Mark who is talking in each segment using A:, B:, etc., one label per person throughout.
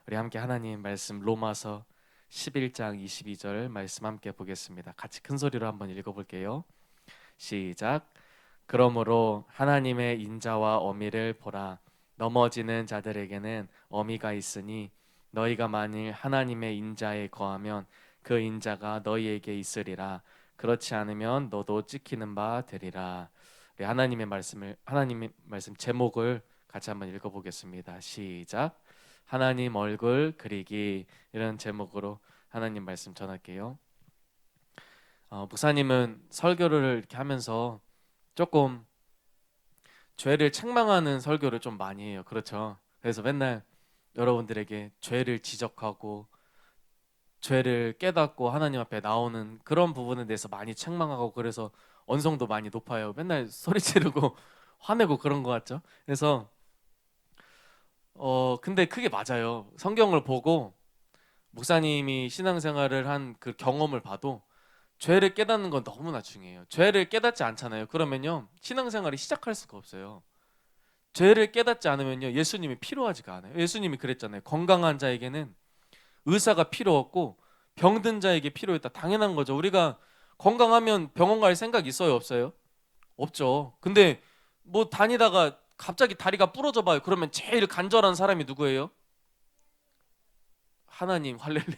A: 우리 함께 하나님 말씀 로마서 11장 22절 말씀 함께 보겠습니다. 같이 큰 소리로 한번 읽어볼게요. 시작. 그러므로 하나님의 인자와 어미를 보라. 넘어지는 자들에게는 어미가 있으니 너희가 만일 하나님의 인자에 거하면 그 인자가 너희에게 있으리라. 그렇지 않으면 너도 찍히는 바 되리라. 우리 하나님의 말씀 제목을 같이 한번 읽어보겠습니다. 시작. 하나님 얼굴 그리기, 이런 제목으로 하나님 말씀 전할게요. 목사님은 설교를 이렇게 하면서 조금 죄를 책망하는 설교를 좀 많이 해요. 그렇죠? 그래서 맨날 여러분들에게 죄를 지적하고 죄를 깨닫고 하나님 앞에 나오는 그런 부분에 대해서 많이 책망하고, 그래서 언성도 많이 높아요. 맨날 소리 지르고 화내고 그런 것 같죠? 그래서 근데 그게 맞아요. 성경을 보고 목사님이 신앙생활을 한 그 경험을 봐도 죄를 깨닫는 건 너무나 중요해요. 죄를 깨닫지 않잖아요. 그러면요 신앙생활이 시작할 수가 없어요. 죄를 깨닫지 않으면요 예수님이 필요하지가 않아요. 예수님이 그랬잖아요. 건강한 자에게는 의사가 필요 없고 병든 자에게 필요했다. 당연한 거죠. 우리가 건강하면 병원 갈 생각 있어요, 없어요? 없죠. 근데 뭐 다니다가 갑자기 다리가 부러져 봐요. 그러면 제일 간절한 사람이 누구예요? 하나님. 할렐루야.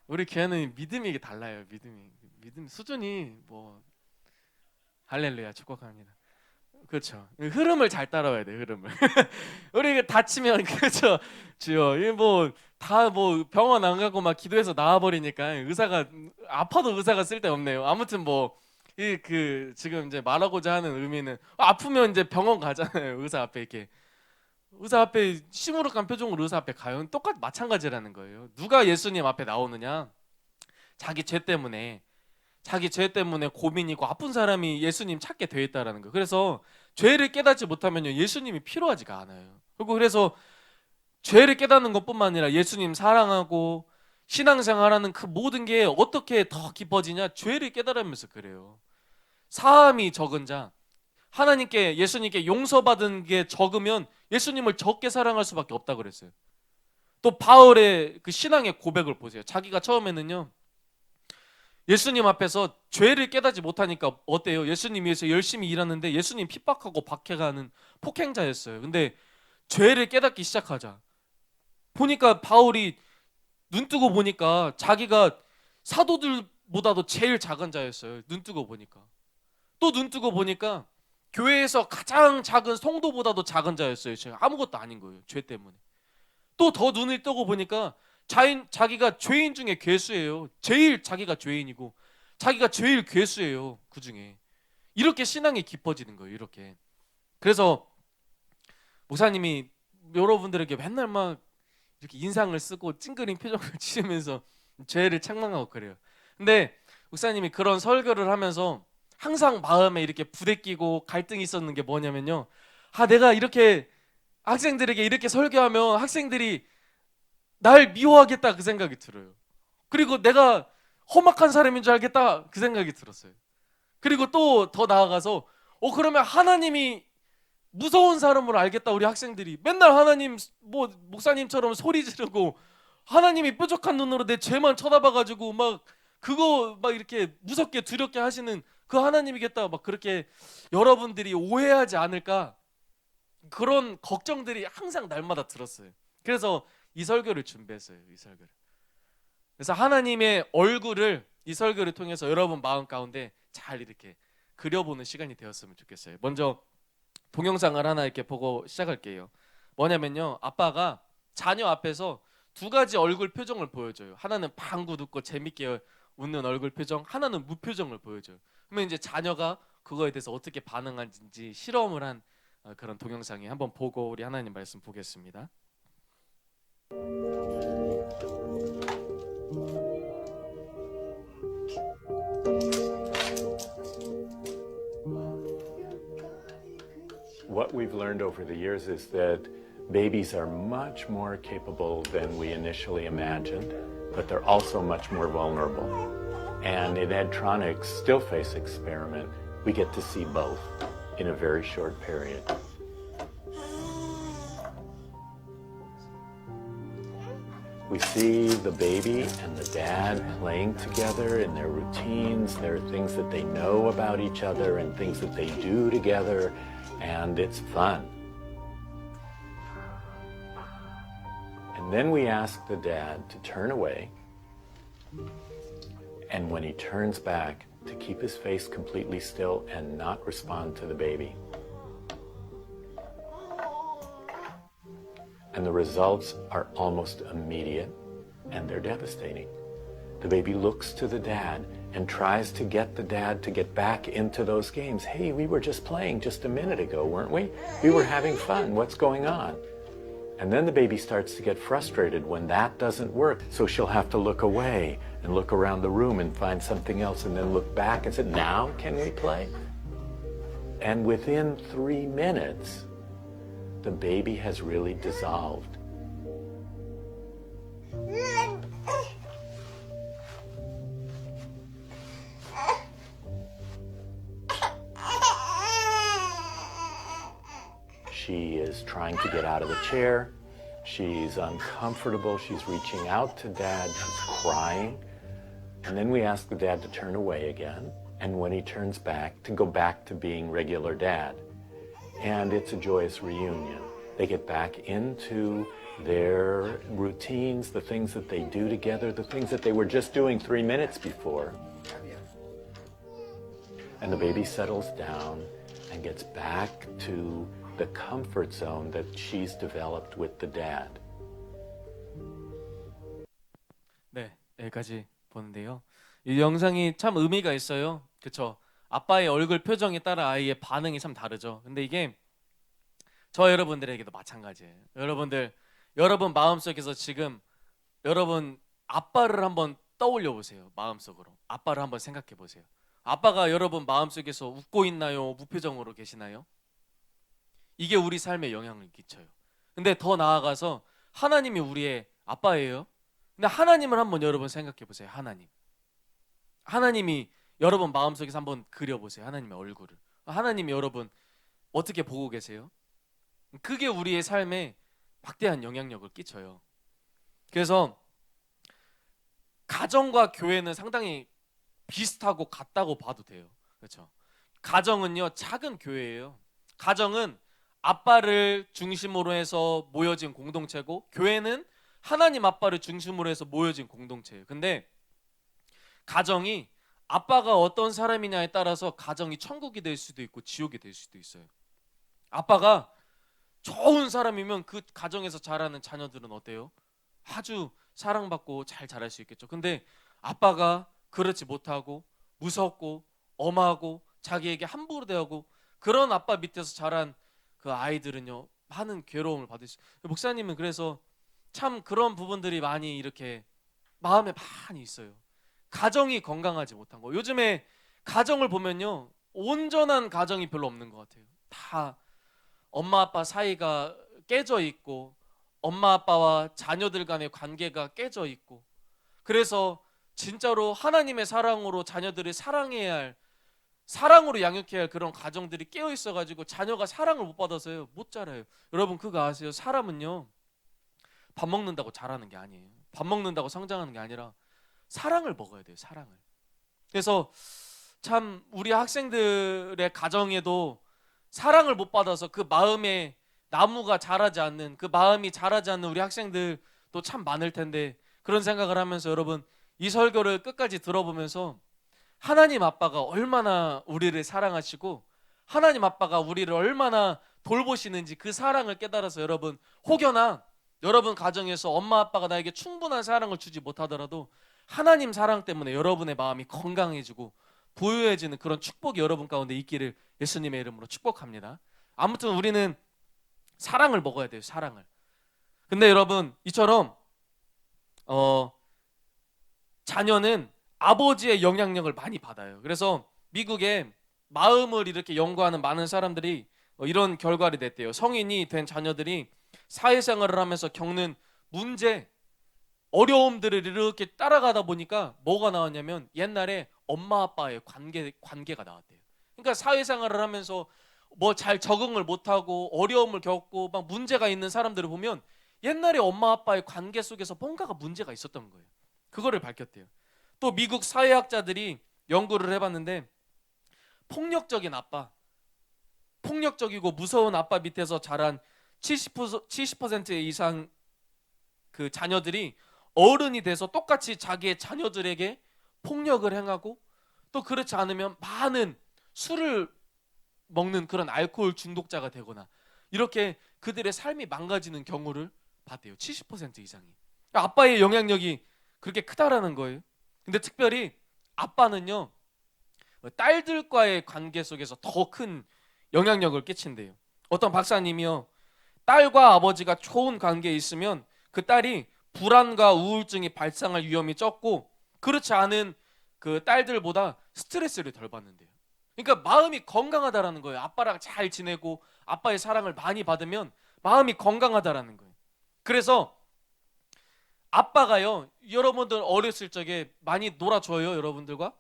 A: 우리 교회는 믿음이 이게 달라요. 믿음 수준이 뭐 할렐루야 축복합니다. 그렇죠. 흐름을 잘 따라와야 돼. 흐름을. 우리 다치면 그렇죠. 주여. 뭐다뭐 병원 안 가고 막 기도해서 나와 버리니까 의사가 아파도 의사가 쓸데없네요. 아무튼 뭐 이 그 지금 이제 말하고자 하는 의미는 아프면 이제 병원 가잖아요. 의사 앞에 이렇게 의사 앞에 시무룩한 표정으로 의사 앞에 가요. 똑같 마찬가지라는 거예요. 누가 예수님 앞에 나오느냐? 자기 죄 때문에 고민이고 아픈 사람이 예수님 찾게 되어 있다라는 거예요. 그래서 죄를 깨닫지 못하면 예수님이 필요하지가 않아요. 그래서 죄를 깨닫는 것뿐만 아니라 예수님 사랑하고 신앙생활하는 그 모든 게 어떻게 더 깊어지냐? 죄를 깨달으면서 그래요. 사함이 적은 자, 하나님께 예수님께 용서받은 게 적으면 예수님을 적게 사랑할 수밖에 없다 그랬어요. 또 바울의 그 신앙의 고백을 보세요. 자기가 처음에는요 예수님 앞에서 죄를 깨닫지 못하니까 어때요? 예수님 위해서 열심히 일하는데 예수님 핍박하고 박해가는 폭행자였어요. 근데 죄를 깨닫기 시작하자 보니까 바울이 눈 뜨고 보니까 자기가 사도들보다도 제일 작은 자였어요. 눈 뜨고 보니까. 또 눈 뜨고 보니까 교회에서 가장 작은 성도보다도 작은 자였어요. 제가 아무것도 아닌 거예요. 죄 때문에. 또 더 눈을 뜨고 보니까 자기가 죄인 중에 괴수예요. 제일 자기가 죄인이고 자기가 제일 괴수예요. 그 중에. 이렇게 신앙이 깊어지는 거예요. 이렇게. 그래서 목사님이 여러분들에게 맨날 막 이렇게 인상을 쓰고 찡그린 표정을 지으면서 죄를 책망하고 그래요. 근데 목사님이 그런 설교를 하면서 항상 마음에 이렇게 부대끼고 갈등이 있었는 게 뭐냐면요. 내가 이렇게 학생들에게 이렇게 설교하면 학생들이 날 미워하겠다 그 생각이 들어요. 그리고 내가 험악한 사람인 줄 알겠다 그 생각이 들었어요. 그리고 또 더 나아가서 그러면 하나님이 무서운 사람으로 알겠다. 우리 학생들이 맨날 하나님 뭐 목사님처럼 소리 지르고 하나님이 뾰족한 눈으로 내 죄만 쳐다봐가지고 막 그거 막 이렇게 무섭게 두렵게 하시는 그 하나님이겠다 막 그렇게 여러분들이 오해하지 않을까 그런 걱정들이 항상 날마다 들었어요. 그래서 이 설교를 준비했어요. 이 설교를. 그래서 하나님의 얼굴을 이 설교를 통해서 여러분 마음 가운데 잘 이렇게 그려보는 시간이 되었으면 좋겠어요. 먼저 동영상을 하나 이렇게 보고 시작할게요. 뭐냐면요, 아빠가 자녀 앞에서 두 가지 얼굴 표정을 보여줘요. 하나는 방구 듣고 재밌게 웃는 얼굴 표정, 하나는 무표정을 보여줘요. 그러면 이제 자녀가 그거에 대해서 어떻게 반응하는지 실험을 한 그런 동영상이 한번 보고 우리 하나님 말씀 보겠습니다.
B: What we've learned over the years is that babies are much more capable than we initially imagined, but they're also much more vulnerable. And in Edtronic's still face experiment, we get to see both in a very short period. We see the baby and the dad playing together in their routines. There are things that they know about each other and things that they do together, and it's fun. And then we ask the dad to turn away, and when he turns back, to keep his face completely still and not respond to the baby. And the results are almost immediate, and they're devastating. The baby looks to the dad and tries to get the dad to get back into those games. Hey, we were just playing just a minute ago, weren't we? We were having fun. What's going on? And then the baby starts to get frustrated when that doesn't work. So she'll have to look away and look around the room and find something else and then look back and say, now can we play? And within 3 minutes, the baby has really dissolved. She is trying to get out of the chair. She's uncomfortable. She's reaching out to dad. She's crying. And then we ask the dad to turn away again. And when he turns back, to go back to being regular dad. And it's a joyous reunion. They get back into their routines, the things that they do together, the things that they were just doing 3 minutes before. And the baby settles down and gets back to the comfort zone that she's developed with the dad.
A: 네, 여기까지 보는데요. 이 영상이 참 의미가 있어요. 그쵸? 아빠의 얼굴 표정에 따라 아이의 반응이 참 다르죠. 근데 이게 저 여러분들에게도 마찬가지예요. 여러분 마음속에서 지금 여러분 아빠를 한번 떠올려 보세요. 마음속으로. 아빠를 한번 생각해 보세요. 아빠가 여러분 마음속에서 웃고 있나요? 무표정으로 계시나요? 이게 우리 삶에 영향을 끼쳐요. 근데 더 나아가서 하나님이 우리의 아빠예요. 근데 하나님을 한번 여러분 생각해 보세요. 하나님이 여러분 마음속에서 한번 그려보세요. 하나님의 얼굴을. 하나님이 여러분 어떻게 보고 계세요? 그게 우리의 삶에 막대한 영향력을 끼쳐요. 그래서 가정과 교회는 상당히 비슷하고 같다고 봐도 돼요. 그렇죠? 가정은요 작은 교회예요. 가정은 아빠를 중심으로 해서 모여진 공동체고, 교회는 하나님 아빠를 중심으로 해서 모여진 공동체예요. 근데 가정이 아빠가 어떤 사람이냐에 따라서 가정이 천국이 될 수도 있고 지옥이 될 수도 있어요. 아빠가 좋은 사람이면 그 가정에서 자라는 자녀들은 어때요? 아주 사랑받고 잘 자랄 수 있겠죠. 근데 아빠가 그렇지 못하고 무섭고 엄하고 자기에게 함부로 대하고 그런 아빠 밑에서 자란 그 아이들은요 많은 괴로움을 받을 수 있어요. 목사님은 그래서 참 그런 부분들이 많이 이렇게 마음에 많이 있어요. 가정이 건강하지 못한 거. 요즘에 가정을 보면요 온전한 가정이 별로 없는 것 같아요. 다 엄마 아빠 사이가 깨져 있고 엄마 아빠와 자녀들 간의 관계가 깨져 있고, 그래서 진짜로 하나님의 사랑으로 자녀들을 사랑해야 할, 사랑으로 양육해야 할 그런 가정들이 깨어 있어가지고 자녀가 사랑을 못 받아서요 못 자라요. 여러분 그거 아세요? 사람은요 밥 먹는다고 자라는 게 아니에요. 밥 먹는다고 성장하는 게 아니라 사랑을 먹어야 돼요. 사랑을. 그래서 참 우리 학생들의 가정에도 사랑을 못 받아서 그 마음에 나무가 자라지 않는, 그 마음이 자라지 않는 우리 학생들도 참 많을 텐데, 그런 생각을 하면서 여러분 이 설교를 끝까지 들어보면서 하나님 아빠가 얼마나 우리를 사랑하시고 하나님 아빠가 우리를 얼마나 돌보시는지 그 사랑을 깨달아서 여러분 혹여나 여러분 가정에서 엄마 아빠가 나에게 충분한 사랑을 주지 못하더라도 하나님 사랑 때문에 여러분의 마음이 건강해지고 부유해지는 그런 축복이 여러분 가운데 있기를 예수님의 이름으로 축복합니다. 아무튼 우리는 사랑을 먹어야 돼요. 사랑을. 근데 여러분 이처럼 자녀는 아버지의 영향력을 많이 받아요. 그래서 미국에 마음을 이렇게 연구하는 많은 사람들이 이런 결과를 냈대요. 성인이 된 자녀들이 사회생활을 하면서 겪는 문제, 어려움들을 이렇게 따라가다 보니까 뭐가 나왔냐면 옛날에 엄마 아빠의 관계가 나왔대요. 그러니까 사회생활을 하면서 뭐 잘 적응을 못하고 어려움을 겪고 막 문제가 있는 사람들을 보면 옛날에 엄마 아빠의 관계 속에서 뭔가가 문제가 있었던 거예요. 그거를 밝혔대요. 또 미국 사회학자들이 연구를 해봤는데 폭력적인 아빠, 폭력적이고 무서운 아빠 밑에서 자란 70% 이상 그 자녀들이 어른이 돼서 똑같이 자기의 자녀들에게 폭력을 행하고, 또 그렇지 않으면 많은 술을 먹는 그런 알코올 중독자가 되거나 이렇게 그들의 삶이 망가지는 경우를 봤대요. 70% 이상이. 아빠의 영향력이 그렇게 크다라는 거예요. 근데 특별히 아빠는요, 딸들과의 관계 속에서 더 큰 영향력을 끼친대요. 어떤 박사님이요, 딸과 아버지가 좋은 관계에 있으면 그 딸이 불안과 우울증이 발생할 위험이 적고, 그렇지 않은 그 딸들보다 스트레스를 덜 받는데요. 그러니까 마음이 건강하다라는 거예요. 아빠랑 잘 지내고 아빠의 사랑을 많이 받으면 마음이 건강하다라는 거예요. 그래서 아빠가요, 여러분들 어렸을 적에 많이 놀아줘요? 여러분들과?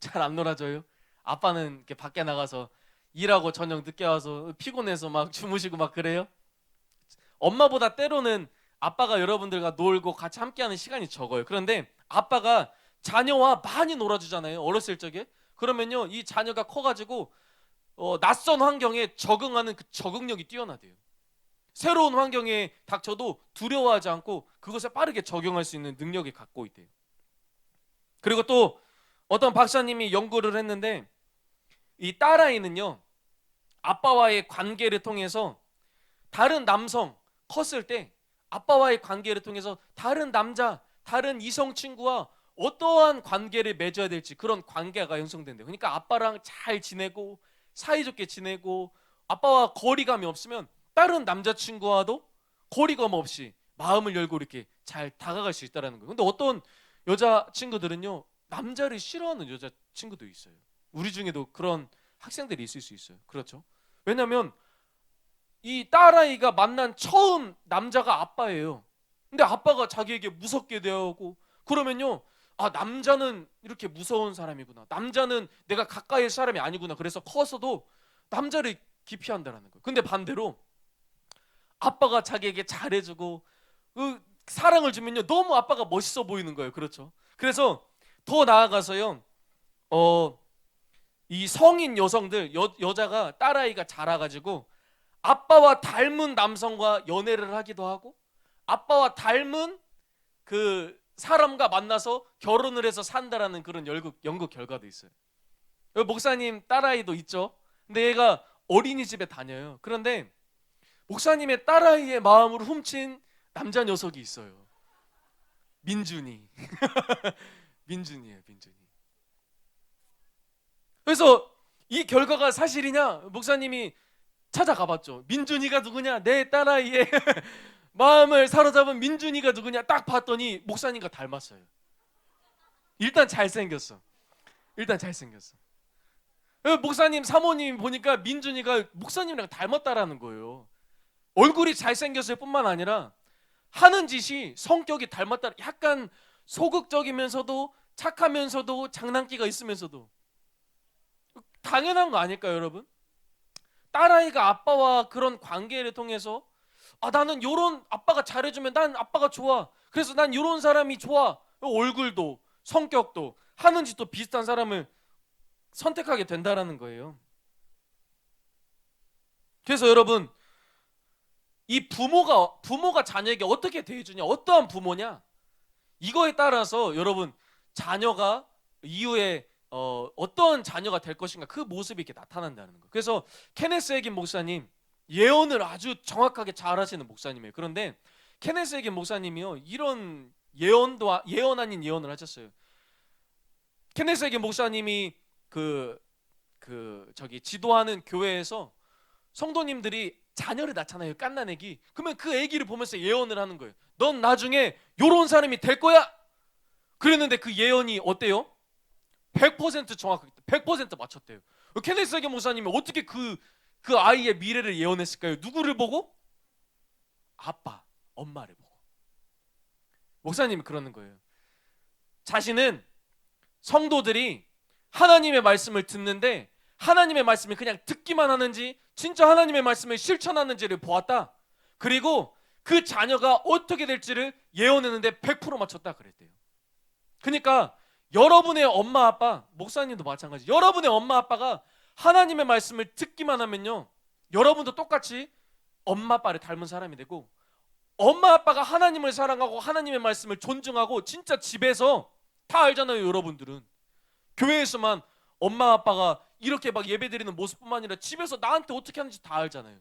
A: 잘 안 놀아줘요? 아빠는 이렇게 밖에 나가서 일하고 저녁 늦게 와서 피곤해서 막 주무시고 막 그래요? 엄마보다 때로는 아빠가 여러분들과 놀고 같이 함께하는 시간이 적어요. 그런데 아빠가 자녀와 많이 놀아주잖아요, 어렸을 적에. 그러면요, 이 자녀가 커가지고 낯선 환경에 적응하는 그 적응력이 뛰어나대요. 새로운 환경에 닥쳐도 두려워하지 않고 그것에 빠르게 적용할 수 있는 능력이 갖고 있대요. 그리고 또 어떤 박사님이 연구를 했는데, 이 딸아이는요, 아빠와의 관계를 통해서 다른 남성, 컸을 때 아빠와의 관계를 통해서 다른 남자, 다른 이성 친구와 어떠한 관계를 맺어야 될지 그런 관계가 형성된대요. 그러니까 아빠랑 잘 지내고 사이좋게 지내고 아빠와 거리감이 없으면 다른 남자친구와도 거리감 없이 마음을 열고 이렇게 잘 다가갈 수 있다는 거예요. 근데 어떤 여자친구들은요, 남자를 싫어하는 여자친구도 있어요. 우리 중에도 그런 학생들이 있을 수 있어요. 그렇죠? 왜냐하면 이 딸아이가 만난 처음 남자가 아빠예요. 근데 아빠가 자기에게 무섭게 대하고, 그러면요, 아, 남자는 이렇게 무서운 사람이구나, 남자는 내가 가까이 할 사람이 아니구나, 그래서 커서도 남자를 기피한다는 거예요. 근데 반대로 아빠가 자기에게 잘해주고 사랑을 주면요, 너무 아빠가 멋있어 보이는 거예요. 그렇죠? 그래서 더 나아가서요, 이 성인 여성들, 여자가 딸아이가 자라가지고 아빠와 닮은 남성과 연애를 하기도 하고, 아빠와 닮은 그 사람과 만나서 결혼을 해서 산다라는 그런 연구 결과도 있어요. 목사님 딸아이도 있죠. 근데 얘가 어린이집에 다녀요. 그런데 목사님의 딸아이의 마음을 훔친 남자 녀석이 있어요. 민준이. 민준이에요, 민준이. 그래서 이 결과가 사실이냐, 목사님이 찾아가봤죠. 민준이가 누구냐, 내 딸아이의 마음을 사로잡은 민준이가 누구냐 딱 봤더니 목사님과 닮았어요. 일단 잘생겼어. 일단 잘생겼어. 목사님 사모님 보니까 민준이가 목사님이랑 닮았다라는 거예요. 얼굴이 잘생겼을 뿐만 아니라 하는 짓이 성격이 닮았다. 약간 소극적이면서도 착하면서도 장난기가 있으면서도. 당연한 거 아닐까요, 여러분? 딸아이가 아빠와 그런 관계를 통해서, 아, 나는 요런 아빠가 잘해주면 난 아빠가 좋아, 그래서 난 요런 사람이 좋아, 얼굴도 성격도 하는 짓도 비슷한 사람을 선택하게 된다라는 거예요. 그래서 여러분, 이 부모가 자녀에게 어떻게 대해주냐, 어떠한 부모냐, 이거에 따라서 여러분 자녀가 이후에 어떤 자녀가 될 것인가, 그 모습이 이렇게 나타난다는 거예요. 그래서 케네스 에긴 목사님, 예언을 아주 정확하게 잘 하시는 목사님이에요. 그런데 케네스 에긴 목사님이요, 이런 예언 아닌 예언을 하셨어요. 케네스 에긴 목사님이 저기 지도하는 교회에서 성도님들이 자녀를 낳잖아요, 갓난애기. 그러면 그 애기를 보면서 예언을 하는 거예요. 넌 나중에 요런 사람이 될 거야. 그랬는데 그 예언이 어때요? 100% 정확하게 100% 맞췄대요. 케네스 에긴 목사님이 어떻게 그 아이의 미래를 예언했을까요? 누구를 보고? 아빠, 엄마를 보고. 목사님이 그러는 거예요. 자신은 성도들이 하나님의 말씀을 듣는데 하나님의 말씀을 그냥 듣기만 하는지 진짜 하나님의 말씀을 실천하는지를 보았다. 그리고 그 자녀가 어떻게 될지를 예언했는데 100% 맞췄다 그랬대요. 그러니까 여러분의 엄마 아빠, 목사님도 마찬가지, 여러분의 엄마 아빠가 하나님의 말씀을 듣기만 하면요, 여러분도 똑같이 엄마 아빠를 닮은 사람이 되고, 엄마 아빠가 하나님을 사랑하고 하나님의 말씀을 존중하고, 진짜 집에서 다 알잖아요. 여러분들은 교회에서만 엄마 아빠가 이렇게 막 예배드리는 모습뿐만 아니라 집에서 나한테 어떻게 하는지 다 알잖아요.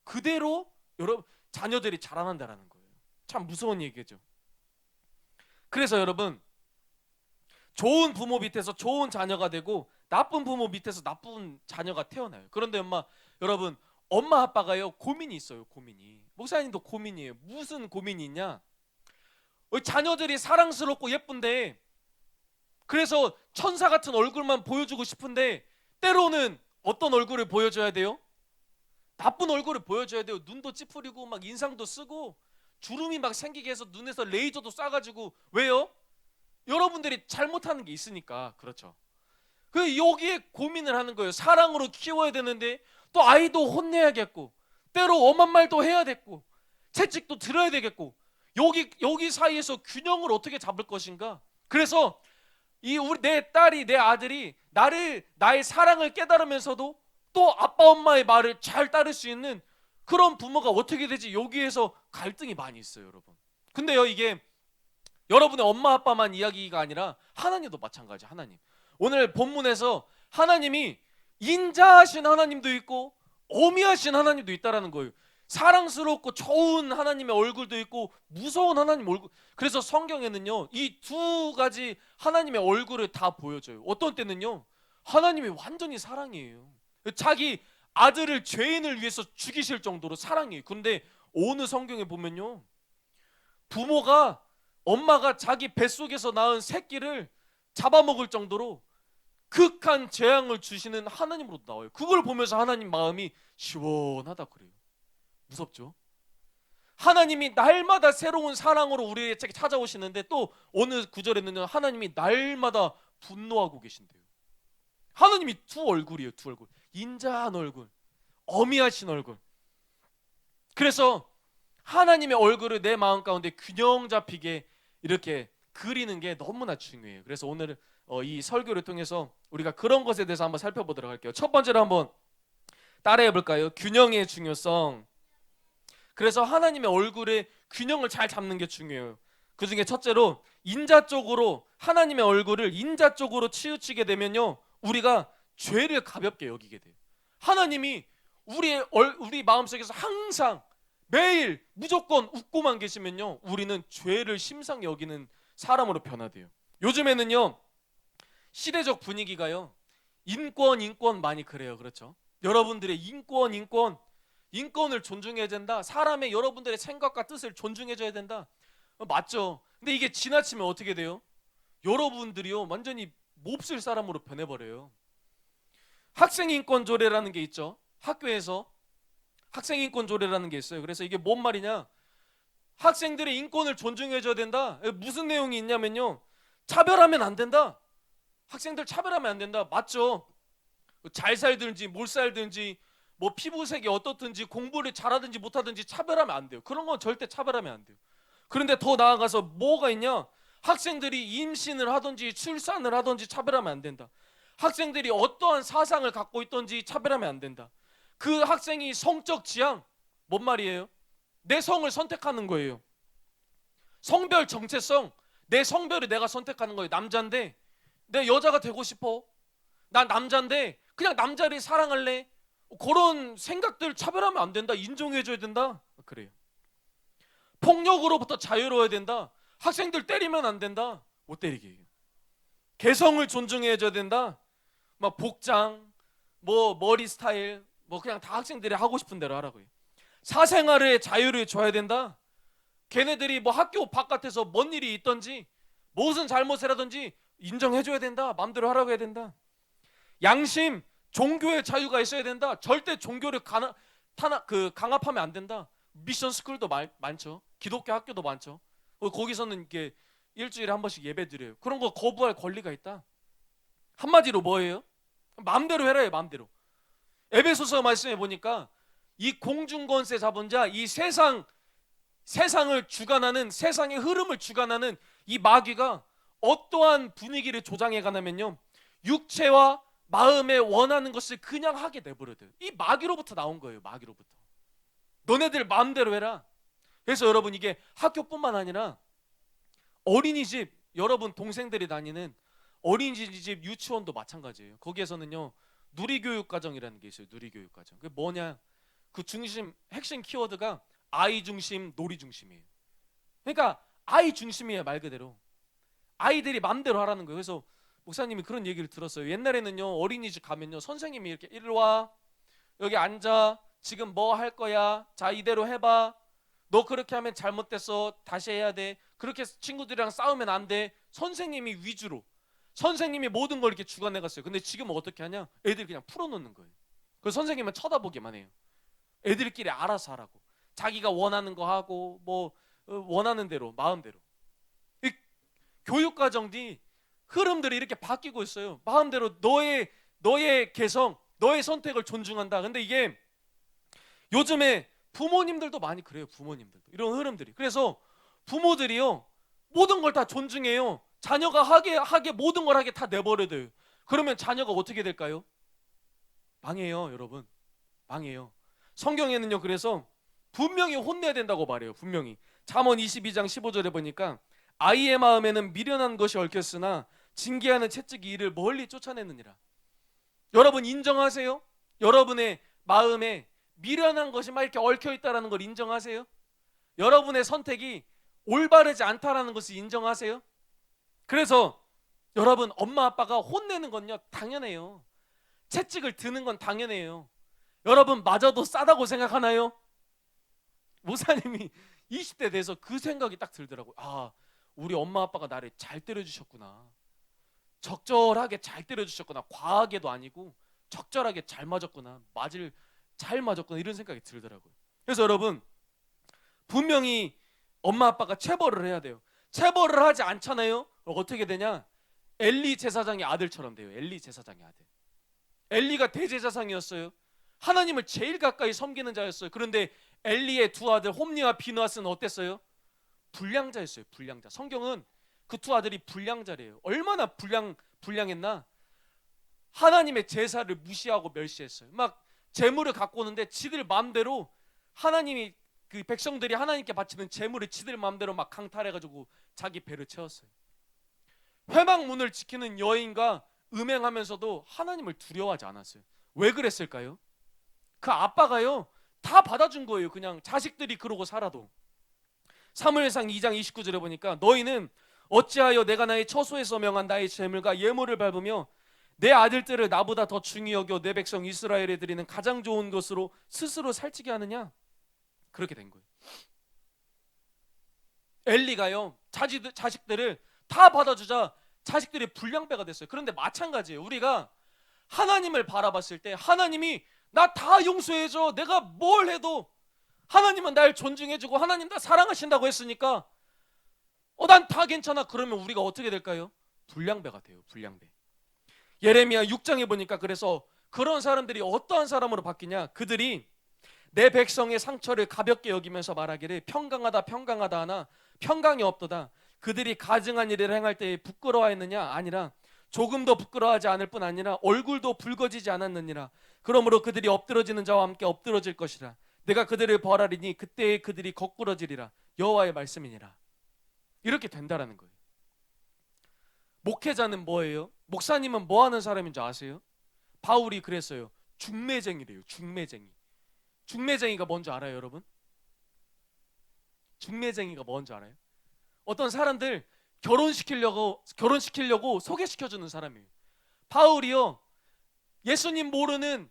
A: 그대로 여러분 자녀들이 자라난다라는 거예요. 참 무서운 얘기죠. 그래서 여러분, 좋은 부모 밑에서 좋은 자녀가 되고 나쁜 부모 밑에서 나쁜 자녀가 태어나요. 그런데 여러분, 엄마 아빠가요, 고민이 있어요. 고민이. 목사님도 고민이에요. 무슨 고민이 있냐? 자녀들이 사랑스럽고 예쁜데, 그래서 천사 같은 얼굴만 보여주고 싶은데 때로는 어떤 얼굴을 보여줘야 돼요? 나쁜 얼굴을 보여줘야 돼요. 눈도 찌푸리고 막 인상도 쓰고 주름이 막 생기게 해서 눈에서 레이저도 쏴가지고. 왜요? 여러분들이 잘못하는 게 있으니까. 그렇죠. 그 여기에 고민을 하는 거예요. 사랑으로 키워야 되는데 또 아이도 혼내야겠고, 때로 엄한 말도 해야 됐고, 채찍도 들어야 되겠고, 여기 사이에서 균형을 어떻게 잡을 것인가? 그래서 내 딸이, 내 아들이 나의 사랑을 깨달으면서도 또 아빠 엄마의 말을 잘 따를 수 있는 그런 부모가 어떻게 되지? 여기에서 갈등이 많이 있어요, 여러분. 근데요, 이게 여러분의 엄마 아빠만 이야기가 아니라 하나님도 마찬가지. 하나님, 오늘 본문에서 하나님이 인자하신 하나님도 있고 어미하신 하나님도 있다라는 거예요. 사랑스럽고 좋은 하나님의 얼굴도 있고 무서운 하나님 얼굴. 그래서 성경에는요, 이 두 가지 하나님의 얼굴을 다 보여줘요. 어떤 때는요, 하나님이 완전히 사랑이에요. 자기 아들을 죄인을 위해서 죽이실 정도로 사랑이에요. 근데 어느 성경에 보면요, 엄마가 자기 뱃속에서 낳은 새끼를 잡아먹을 정도로 극한 재앙을 주시는 하나님으로 나와요. 그걸 보면서 하나님 마음이 시원하다 그래요. 무섭죠? 하나님이 날마다 새로운 사랑으로 우리에게 찾아오시는데, 또 어느 구절에는요, 하나님이 날마다 분노하고 계신대요. 하나님이 두 얼굴이에요. 두 얼굴. 인자한 얼굴, 어미하신 얼굴. 그래서 하나님의 얼굴을 내 마음 가운데 균형 잡히게 이렇게 그리는 게 너무나 중요해요. 그래서 오늘 이 설교를 통해서 우리가 그런 것에 대해서 한번 살펴보도록 할게요. 첫 번째로 한번 따라해 볼까요? 균형의 중요성. 그래서 하나님의 얼굴에 균형을 잘 잡는 게 중요해요. 그 중에 첫째로, 인자 쪽으로, 하나님의 얼굴을 인자 쪽으로 치우치게 되면요, 우리가 죄를 가볍게 여기게 돼요. 하나님이 우리 마음속에서 항상 매일 무조건 웃고만 계시면요, 우리는 죄를 심상히 여기는 사람으로 변화돼요. 요즘에는요, 시대적 분위기가요, 인권 많이 그래요. 그렇죠? 여러분들의 인권을 존중해야 된다. 사람의 여러분들의 생각과 뜻을 존중해줘야 된다. 맞죠? 근데 이게 지나치면 어떻게 돼요? 여러분들이요, 완전히 몹쓸 사람으로 변해버려요. 학생인권조례라는 게 있죠. 학교에서 학생인권조례라는 게 있어요. 그래서 이게 뭔 말이냐? 학생들의 인권을 존중해줘야 된다. 무슨 내용이 있냐면요, 차별하면 안 된다. 학생들 차별하면 안 된다. 맞죠? 잘 살든지 못 살든지, 뭐 피부색이 어떻든지, 공부를 잘하든지 못하든지 차별하면 안 돼요. 그런 건 절대 차별하면 안 돼요. 그런데 더 나아가서 뭐가 있냐? 학생들이 임신을 하든지 출산을 하든지 차별하면 안 된다. 학생들이 어떠한 사상을 갖고 있든지 차별하면 안 된다. 그 학생이 성적 지향, 뭔 말이에요? 내 성을 선택하는 거예요. 성별 정체성, 내 성별을 내가 선택하는 거예요. 남자인데 내 여자가 되고 싶어. 난 남자인데 그냥 남자를 사랑할래. 그런 생각들 차별하면 안 된다. 인정해줘야 된다. 그래요. 폭력으로부터 자유로워야 된다. 학생들 때리면 안 된다. 못 때리게 해요. 개성을 존중해줘야 된다. 막 복장, 뭐 머리 스타일, 뭐 그냥 다 학생들이 하고 싶은 대로 하라고요. 사생활의 자유를 줘야 된다. 걔네들이 뭐 학교 바깥에서 뭔 일이 있든지 무슨 잘못을 하든지 인정해줘야 된다. 마음대로 하라고 해야 된다. 양심, 종교의 자유가 있어야 된다. 절대 종교를 강압하면 안 된다. 미션 스쿨도 많죠. 기독교 학교도 많죠. 거기서는 이렇게 일주일에 한 번씩 예배 드려요. 그런 거 거부할 권리가 있다. 한마디로 뭐예요? 마음대로 해라. 마음대로. 에베소서 말씀해 보니까 이 공중권세 잡은 자, 이 세상 세상을 주관하는, 세상의 흐름을 주관하는 이 마귀가 어떠한 분위기를 조장해 가냐면요, 육체와 마음에 원하는 것을 그냥 하게 내버려둬요. 이 마귀로부터 나온 거예요. 마귀로부터. 너네들 마음대로 해라. 그래서 여러분, 이게 학교뿐만 아니라 어린이집, 여러분 동생들이 다니는 어린이집, 유치원도 마찬가지예요. 거기에서는요, 누리교육과정이라는 게 있어요. 누리교육과정. 그게 뭐냐, 그 중심, 핵심 키워드가 아이 중심, 놀이 중심이에요. 그러니까 아이 중심이에요. 말 그대로 아이들이 마음대로 하라는 거예요. 그래서 목사님이 그런 얘기를 들었어요. 옛날에는요, 어린이집 가면요, 선생님이 이렇게 이리 와, 여기 앉아, 지금 뭐 할 거야, 자 이대로 해봐, 너 그렇게 하면 잘못됐어, 다시 해야 돼, 그렇게 친구들이랑 싸우면 안 돼, 선생님이 위주로, 선생님이 모든 걸 이렇게 주관해 갔어요. 근데 지금은 어떻게 하냐, 애들이 그냥 풀어놓는 거예요. 그래서 선생님은 쳐다보기만 해요. 애들끼리 알아서 하라고, 자기가 원하는 거 하고, 뭐 원하는 대로, 마음대로. 이 교육과정이, 흐름들이 이렇게 바뀌고 있어요. 마음대로 너의 개성, 너의 선택을 존중한다. 근데 이게 요즘에 부모님들도 많이 그래요. 부모님들도 이런 흐름들이. 그래서 부모들이요, 모든 걸 다 존중해요. 자녀가 하게 모든 걸 하게 다 내버려둬요. 그러면 자녀가 어떻게 될까요? 망해요, 여러분. 망해요. 성경에는요, 그래서 분명히 혼내야 된다고 말해요. 분명히. 잠언 22장 15절에 보니까 아이의 마음에는 미련한 것이 얽혔으나 징계하는 채찍이 이를 멀리 쫓아내느니라. 여러분 인정하세요? 여러분의 마음에 미련한 것이 막 이렇게 얽혀 있다라는 걸 인정하세요? 여러분의 선택이 올바르지 않다라는 것을 인정하세요? 그래서 여러분, 엄마 아빠가 혼내는 건요, 당연해요. 채찍을 드는 건 당연해요. 여러분 맞아도 싸다고 생각하나요? 목사님이 20대 돼서 그 생각이 딱 들더라고요. 아, 우리 엄마 아빠가 나를 잘 때려주셨구나. 적절하게 잘 때려주셨구나. 과하게도 아니고 적절하게 잘 맞았구나. 잘 맞았구나. 이런 생각이 들더라고요. 그래서 여러분, 분명히 엄마 아빠가 체벌을 해야 돼요. 체벌을 하지 않잖아요. 어떻게 되냐? 엘리 제사장의 아들처럼 돼요. 엘리 제사장의 아들. 엘리가 대제사장이었어요. 하나님을 제일 가까이 섬기는 자였어요. 그런데 엘리의 두 아들 홈니와 비느하스는 어땠어요? 불량자였어요. 불량자. 성경은 그 두 아들이 불량자래요. 얼마나 불량했나? 하나님의 제사를 무시하고 멸시했어요. 막 제물을 갖고 오는데 지들 마음대로, 하나님이, 그 백성들이 하나님께 바치는 제물을 지들 마음대로 막 강탈해가지고 자기 배를 채웠어요. 회막문을 지키는 여인과 음행하면서도 하나님을 두려워하지 않았어요. 왜 그랬을까요? 그 아빠가요, 다 받아준 거예요. 그냥 자식들이 그러고 살아도. 사무엘상 2장 29절에 보니까 너희는 어찌하여 내가 나의 처소에서 명한 나의 제물과 예물을 밟으며 내 아들들을 나보다 더 중히 여겨 내 백성 이스라엘에 드리는 가장 좋은 것으로 스스로 살찌게 하느냐? 그렇게 된 거예요. 엘리가요, 자식들을 다 받아주자 자식들이 불량배가 됐어요. 그런데 마찬가지예요. 우리가 하나님을 바라봤을 때 하나님이 나 다 용서해줘, 내가 뭘 해도 하나님은 날 존중해주고 하나님 나 사랑하신다고 했으니까 난 다 괜찮아. 그러면 우리가 어떻게 될까요? 불량배가 돼요. 불량배. 예레미야 6장에 보니까 그래서 그런 사람들이 어떠한 사람으로 바뀌냐, 그들이 내 백성의 상처를 가볍게 여기면서 말하기를 평강하다 평강하다 하나 평강이 없도다. 그들이 가증한 일을 행할 때에 부끄러워했느냐? 아니라 조금도 부끄러워하지 않을 뿐 아니라 얼굴도 붉어지지 않았느니라. 그러므로 그들이 엎드러지는 자와 함께 엎드러질 것이라. 내가 그들을 벌하리니 그때에 그들이 거꾸러지리라. 여호와의 말씀이니라. 이렇게 된다라는 거예요. 목회자는 뭐예요? 목사님은 뭐 하는 사람인 줄 아세요? 바울이 그랬어요. 중매쟁이래요. 중매쟁이. 중매쟁이가 뭔지 알아요, 여러분? 중매쟁이가 뭔지 알아요? 어떤 사람들 결혼시키려고 소개시켜주는 사람이에요. 바울이요, 예수님 모르는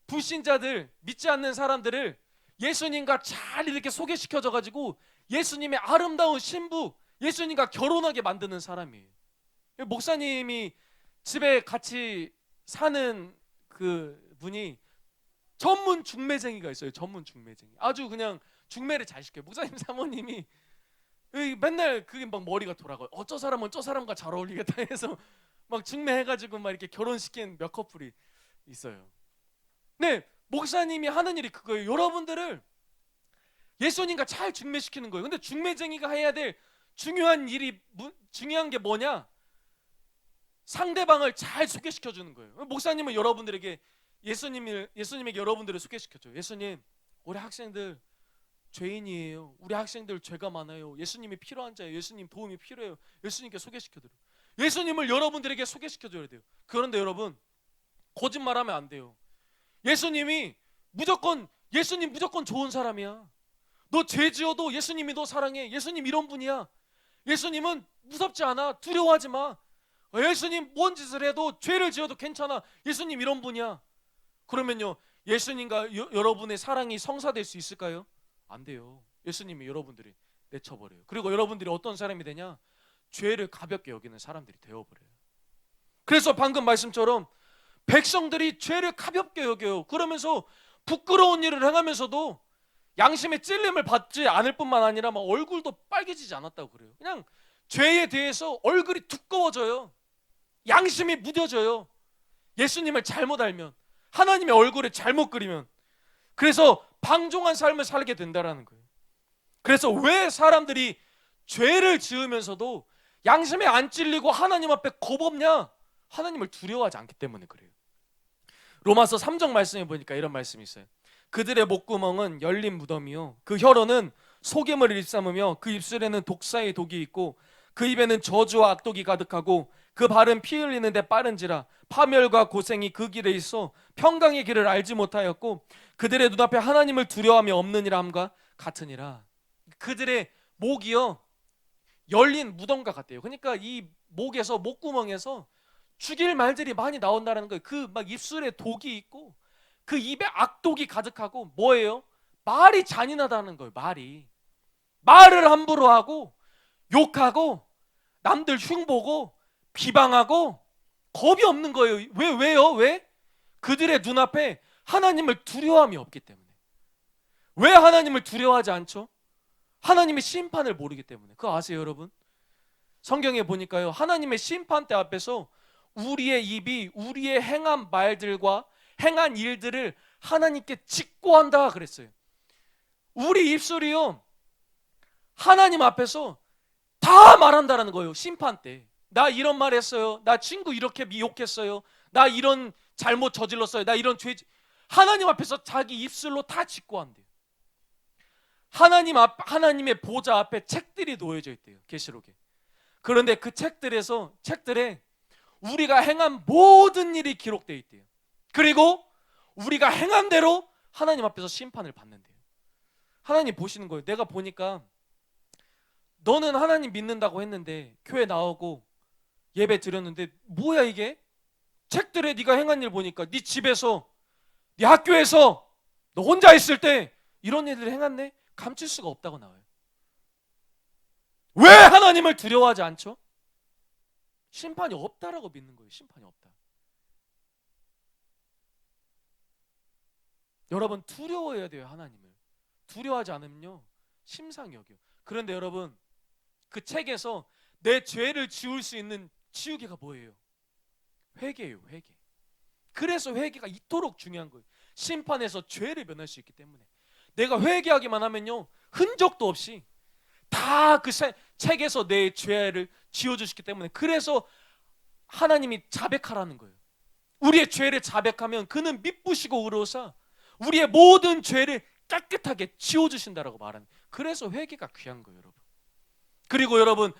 A: 불신자들, 믿지 않는 사람들을 예수님과 잘 이렇게 소개시켜줘가지고 예수님의 아름다운 신부, 예수님과 결혼하게 만드는 사람이에요. 목사님이 집에 같이 사는 그 분이 전문 중매쟁이가 있어요. 전문 중매쟁이. 아주 그냥 중매를 잘 시켜요. 목사님 사모님이 맨날 그게 막 머리가 돌아가요. 저 사람은 저 사람과 잘 어울리겠다 해서 막 중매해가지고 막 이렇게 결혼시킨 몇 커플이 있어요. 네, 목사님이 하는 일이 그거예요. 여러분들을 예수님과 잘 중매시키는 거예요. 근데 중매쟁이가 해야 될 중요한 중요한 게 뭐냐? 상대방을 잘 소개시켜 주는 거예요. 목사님은 여러분들에게 예수님에게 여러분들을 소개시켜 줘요. 예수님, 우리 학생들 죄인이에요. 우리 학생들 죄가 많아요. 예수님이 필요한 자예요. 예수님 도움이 필요해요. 예수님께 소개시켜 드려요. 예수님을 여러분들에게 소개시켜 줘야 돼요. 그런데 여러분, 거짓말하면 안 돼요. 예수님 무조건 좋은 사람이야. 너 죄 지어도 예수님이 너 사랑해. 예수님 이런 분이야. 예수님은 무섭지 않아. 두려워하지 마. 예수님 뭔 짓을 해도 죄를 지어도 괜찮아. 예수님 이런 분이야. 그러면요, 예수님과 여러분의 사랑이 성사될 수 있을까요? 안 돼요. 예수님이 여러분들이 내쳐버려요. 그리고 여러분들이 어떤 사람이 되냐? 죄를 가볍게 여기는 사람들이 되어버려요. 그래서 방금 말씀처럼 백성들이 죄를 가볍게 여겨요. 그러면서 부끄러운 일을 행하면서도 양심의 찔림을 받지 않을 뿐만 아니라 막 얼굴도 빨개지지 않았다고 그래요. 그냥 죄에 대해서 얼굴이 두꺼워져요. 양심이 무뎌져요. 예수님을 잘못 알면, 하나님의 얼굴을 잘못 그리면. 그래서 방종한 삶을 살게 된다라는 거예요. 그래서 왜 사람들이 죄를 지으면서도 양심에 안 찔리고 하나님 앞에 겁없냐? 하나님을 두려워하지 않기 때문에 그래요. 로마서 3장 말씀에 보니까 이런 말씀이 있어요. 그들의 목구멍은 열린 무덤이요, 그 혀로는 속임을 일삼으며 그 입술에는 독사의 독이 있고 그 입에는 저주와 악독이 가득하고 그 발은 피 흘리는데 빠른지라 파멸과 고생이 그 길에 있어 평강의 길을 알지 못하였고 그들의 눈앞에 하나님을 두려워함이 없느니라 함과 같으니라. 그들의 목이요, 열린 무덤과 같대요. 그러니까 이 목구멍에서 죽일 말들이 많이 나온다는 거예요. 그 막 입술에 독이 있고 그 입에 악독이 가득하고 뭐예요? 말이 잔인하다는 거예요. 말을 함부로 하고 욕하고 남들 흉보고 비방하고 겁이 없는 거예요. 왜요? 왜? 그들의 눈앞에 하나님을 두려워함이 없기 때문에. 왜 하나님을 두려워하지 않죠? 하나님의 심판을 모르기 때문에. 그거 아세요, 여러분? 성경에 보니까요, 하나님의 심판대 앞에서 우리의 입이 우리의 행한 말들과 행한 일들을 하나님께 직고한다 그랬어요. 우리 입술이요, 하나님 앞에서 다 말한다라는 거예요. 심판 때. 나 이런 말 했어요. 나 친구 이렇게 미혹했어요. 나 이런 잘못 저질렀어요. 나 이런 죄. 하나님 앞에서 자기 입술로 다 직고한대요. 하나님의 보좌 앞에 책들이 놓여져 있대요. 계시록에. 그런데 그 책들에 우리가 행한 모든 일이 기록되어 있대요. 그리고 우리가 행한 대로 하나님 앞에서 심판을 받는대요. 하나님 보시는 거예요. 내가 보니까 너는 하나님 믿는다고 했는데 교회 나오고 예배 드렸는데 뭐야 이게? 책들에 네가 행한 일 보니까 네 집에서, 네 학교에서, 너 혼자 있을 때 이런 일을 행했네? 감출 수가 없다고 나와요. 왜 하나님을 두려워하지 않죠? 심판이 없다라고 믿는 거예요. 심판이 없다. 여러분, 두려워해야 돼요. 하나님을. 두려워하지 않으면요, 심상히 여겨요. 그런데 여러분, 그 책에서 내 죄를 지울 수 있는 지우개가 뭐예요? 회개예요. 회개. 그래서 회개가 이토록 중요한 거예요. 심판에서 죄를 면할 수 있기 때문에. 내가 회개하기만 하면요, 흔적도 없이 다 그 책에서 내 죄를 지워주시기 때문에. 그래서 하나님이 자백하라는 거예요. 우리의 죄를 자백하면 그는 미쁘시고 의로우사 우리의 모든 죄를 깨끗하게 지워주신다라고 말하는. 그래서 회개가 귀한 거예요, 여러분. 그리고 여러분,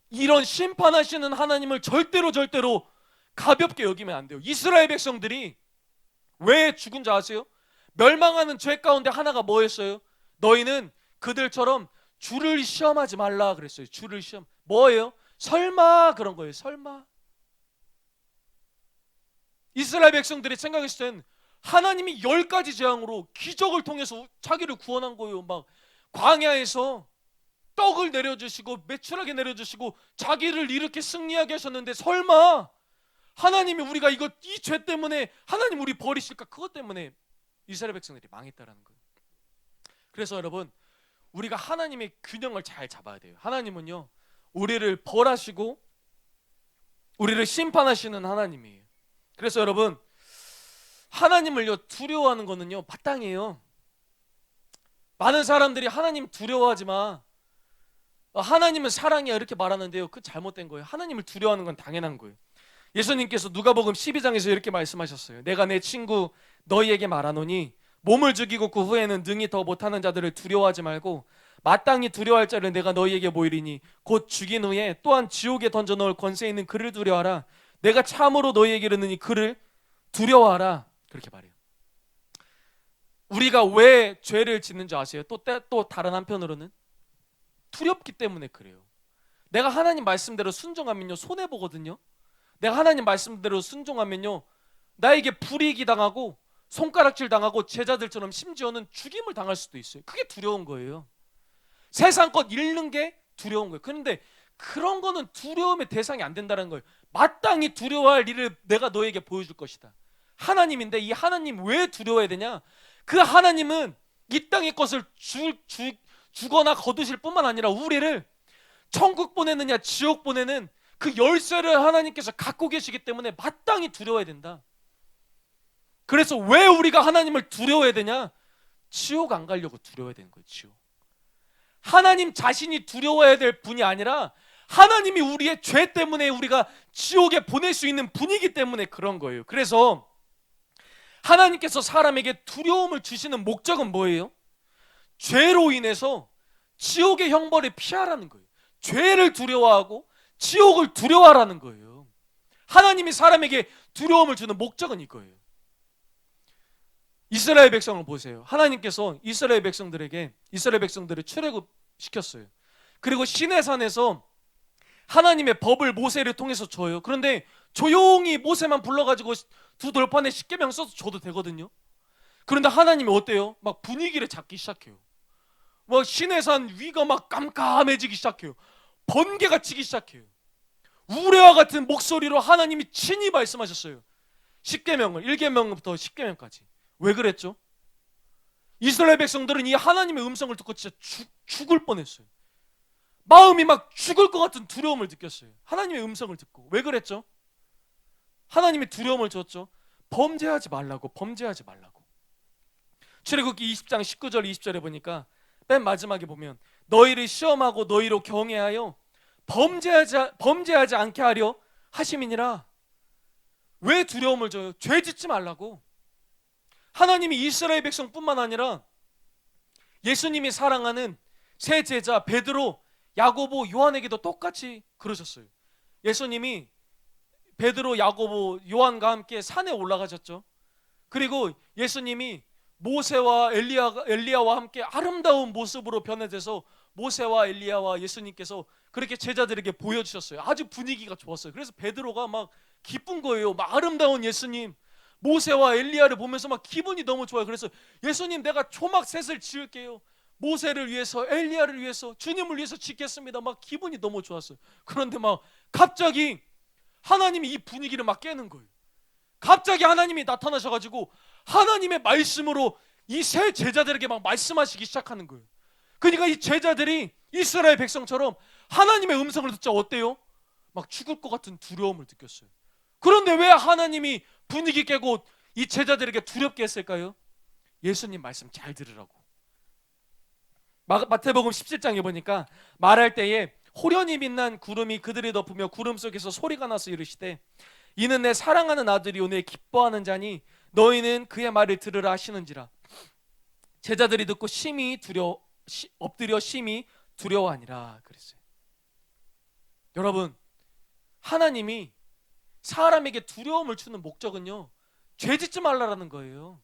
A: 이런 심판하시는 하나님을 절대로 가볍게 여기면 안 돼요. 이스라엘 백성들이 왜 죽은 줄 아세요? 멸망하는 죄 가운데 하나가 뭐였어요? 너희는 그들처럼 주를 시험하지 말라 그랬어요. 주를 시험. 뭐예요? 설마 그런 거예요. 설마. 이스라엘 백성들이 생각했을 땐 하나님이 10가지 재앙으로 기적을 통해서 자기를 구원한 거예요. 막 광야에서 떡을 내려주시고 매출하게 내려주시고 자기를 이렇게 승리하게 하셨는데 설마 하나님이 우리가 이 죄 때문에 하나님 우리 버리실까? 그것 때문에 이스라엘 백성들이 망했다라는 거예요. 그래서 여러분, 우리가 하나님의 균형을 잘 잡아야 돼요. 하나님은요, 우리를 벌하시고 우리를 심판하시는 하나님이에요. 그래서 여러분, 하나님을요 두려워하는 거는요 마땅해요. 많은 사람들이 하나님 두려워하지 마, 하나님은 사랑이야 이렇게 말하는데요, 그 잘못된 거예요. 하나님을 두려워하는 건 당연한 거예요. 예수님께서 누가복음 12장에서 이렇게 말씀하셨어요. 내가 내 친구 너희에게 말하노니 몸을 죽이고 그 후에는 능히 더 못하는 자들을 두려워하지 말고 마땅히 두려워할 자를 내가 너희에게 보이리니 곧 죽인 후에 또한 지옥에 던져 넣을 권세 있는 그를 두려워하라. 내가 참으로 너희에게 이르느니 그를 두려워하라. 그렇게 말해요. 우리가 왜 죄를 짓는 줄 아세요? 또 다른 한편으로는 두렵기 때문에 그래요. 내가 하나님 말씀대로 순종하면요 손해보거든요. 내가 하나님 말씀대로 순종하면요 나에게 불이익이 당하고 손가락질 당하고 제자들처럼 심지어는 죽임을 당할 수도 있어요. 그게 두려운 거예요. 세상 것 잃는 게 두려운 거예요. 그런데 그런 거는 두려움의 대상이 안 된다는 거예요. 마땅히 두려워할 일을 내가 너에게 보여줄 것이다. 하나님인데 이 하나님 왜 두려워해야 되냐? 그 하나님은 이 땅의 것을 주거나 거두실 뿐만 아니라 우리를 천국 보내느냐 지옥 보내는 그 열쇠를 하나님께서 갖고 계시기 때문에 마땅히 두려워해야 된다. 그래서 왜 우리가 하나님을 두려워해야 되냐? 지옥 안 가려고 두려워해야 되는 거예요. 지옥. 하나님 자신이 두려워해야 될 분이 아니라 하나님이 우리의 죄 때문에 우리가 지옥에 보낼 수 있는 분이기 때문에 그런 거예요. 그래서 하나님께서 사람에게 두려움을 주시는 목적은 뭐예요? 죄로 인해서 지옥의 형벌을 피하라는 거예요. 죄를 두려워하고 지옥을 두려워하라는 거예요. 하나님이 사람에게 두려움을 주는 목적은 이거예요. 이스라엘 백성을 보세요. 하나님께서 이스라엘 백성들을 출애굽시켰어요. 그리고 시내산에서 하나님의 법을 모세를 통해서 줘요. 그런데 조용히 모세만 불러가지고 두 돌판에 십계명 써서 줘도 되거든요. 그런데 하나님이 어때요? 막 분위기를 잡기 시작해요. 막 시내산 위가 막 깜깜해지기 시작해요. 번개가 치기 시작해요. 우레와 같은 목소리로 하나님이 친히 말씀하셨어요. 10계명을 1계명부터 10계명까지. 왜 그랬죠? 이스라엘 백성들은 이 하나님의 음성을 듣고 진짜 죽을 뻔했어요. 마음이 막 죽을 것 같은 두려움을 느꼈어요. 하나님의 음성을 듣고. 왜 그랬죠? 하나님이 두려움을 줬죠. 범죄하지 말라고. 출애굽기 20장 19절 20절에 보니까 맨 마지막에 보면 너희를 시험하고 너희로 경외하여 범죄하지 않게 하려 하심이니라. 왜 두려움을 줘요? 죄 짓지 말라고. 하나님이 이스라엘 백성뿐만 아니라 예수님이 사랑하는 세 제자 베드로, 야고보, 요한에게도 똑같이 그러셨어요. 예수님이 베드로, 야고보, 요한과 함께 산에 올라가셨죠. 그리고 예수님이 모세와 엘리야와 함께 아름다운 모습으로 변해져서 모세와 엘리야와 예수님께서 그렇게 제자들에게 보여주셨어요. 아주 분위기가 좋았어요. 그래서 베드로가 막 기쁜 거예요. 막 아름다운 예수님, 모세와 엘리야를 보면서 막 기분이 너무 좋아요. 그래서 예수님 내가 초막셋을 지을게요. 모세를 위해서, 엘리야를 위해서, 주님을 위해서 짓겠습니다. 막 기분이 너무 좋았어요. 그런데 막 갑자기 하나님이 이 분위기를 막 깨는 거예요. 갑자기 하나님이 나타나셔가지고 하나님의 말씀으로 이 세 제자들에게 막 말씀하시기 시작하는 거예요. 그러니까 이 제자들이 이스라엘 백성처럼 하나님의 음성을 듣자 어때요? 막 죽을 것 같은 두려움을 느꼈어요. 그런데 왜 하나님이 분위기 깨고 이 제자들에게 두렵게 했을까요? 예수님 말씀 잘 들으라고. 마태복음 17장에 보니까 말할 때에 호련히 빛난 구름이 그들을 덮으며 구름 속에서 소리가 나서 이르시되 이는 내 사랑하는 아들이요 내 기뻐하는 자니 너희는 그의 말을 들으라 하시는지라. 제자들이 듣고 엎드려 심히 두려워하니라 그랬어요. 여러분, 하나님이 사람에게 두려움을 주는 목적은요 죄 짓지 말라라는 거예요.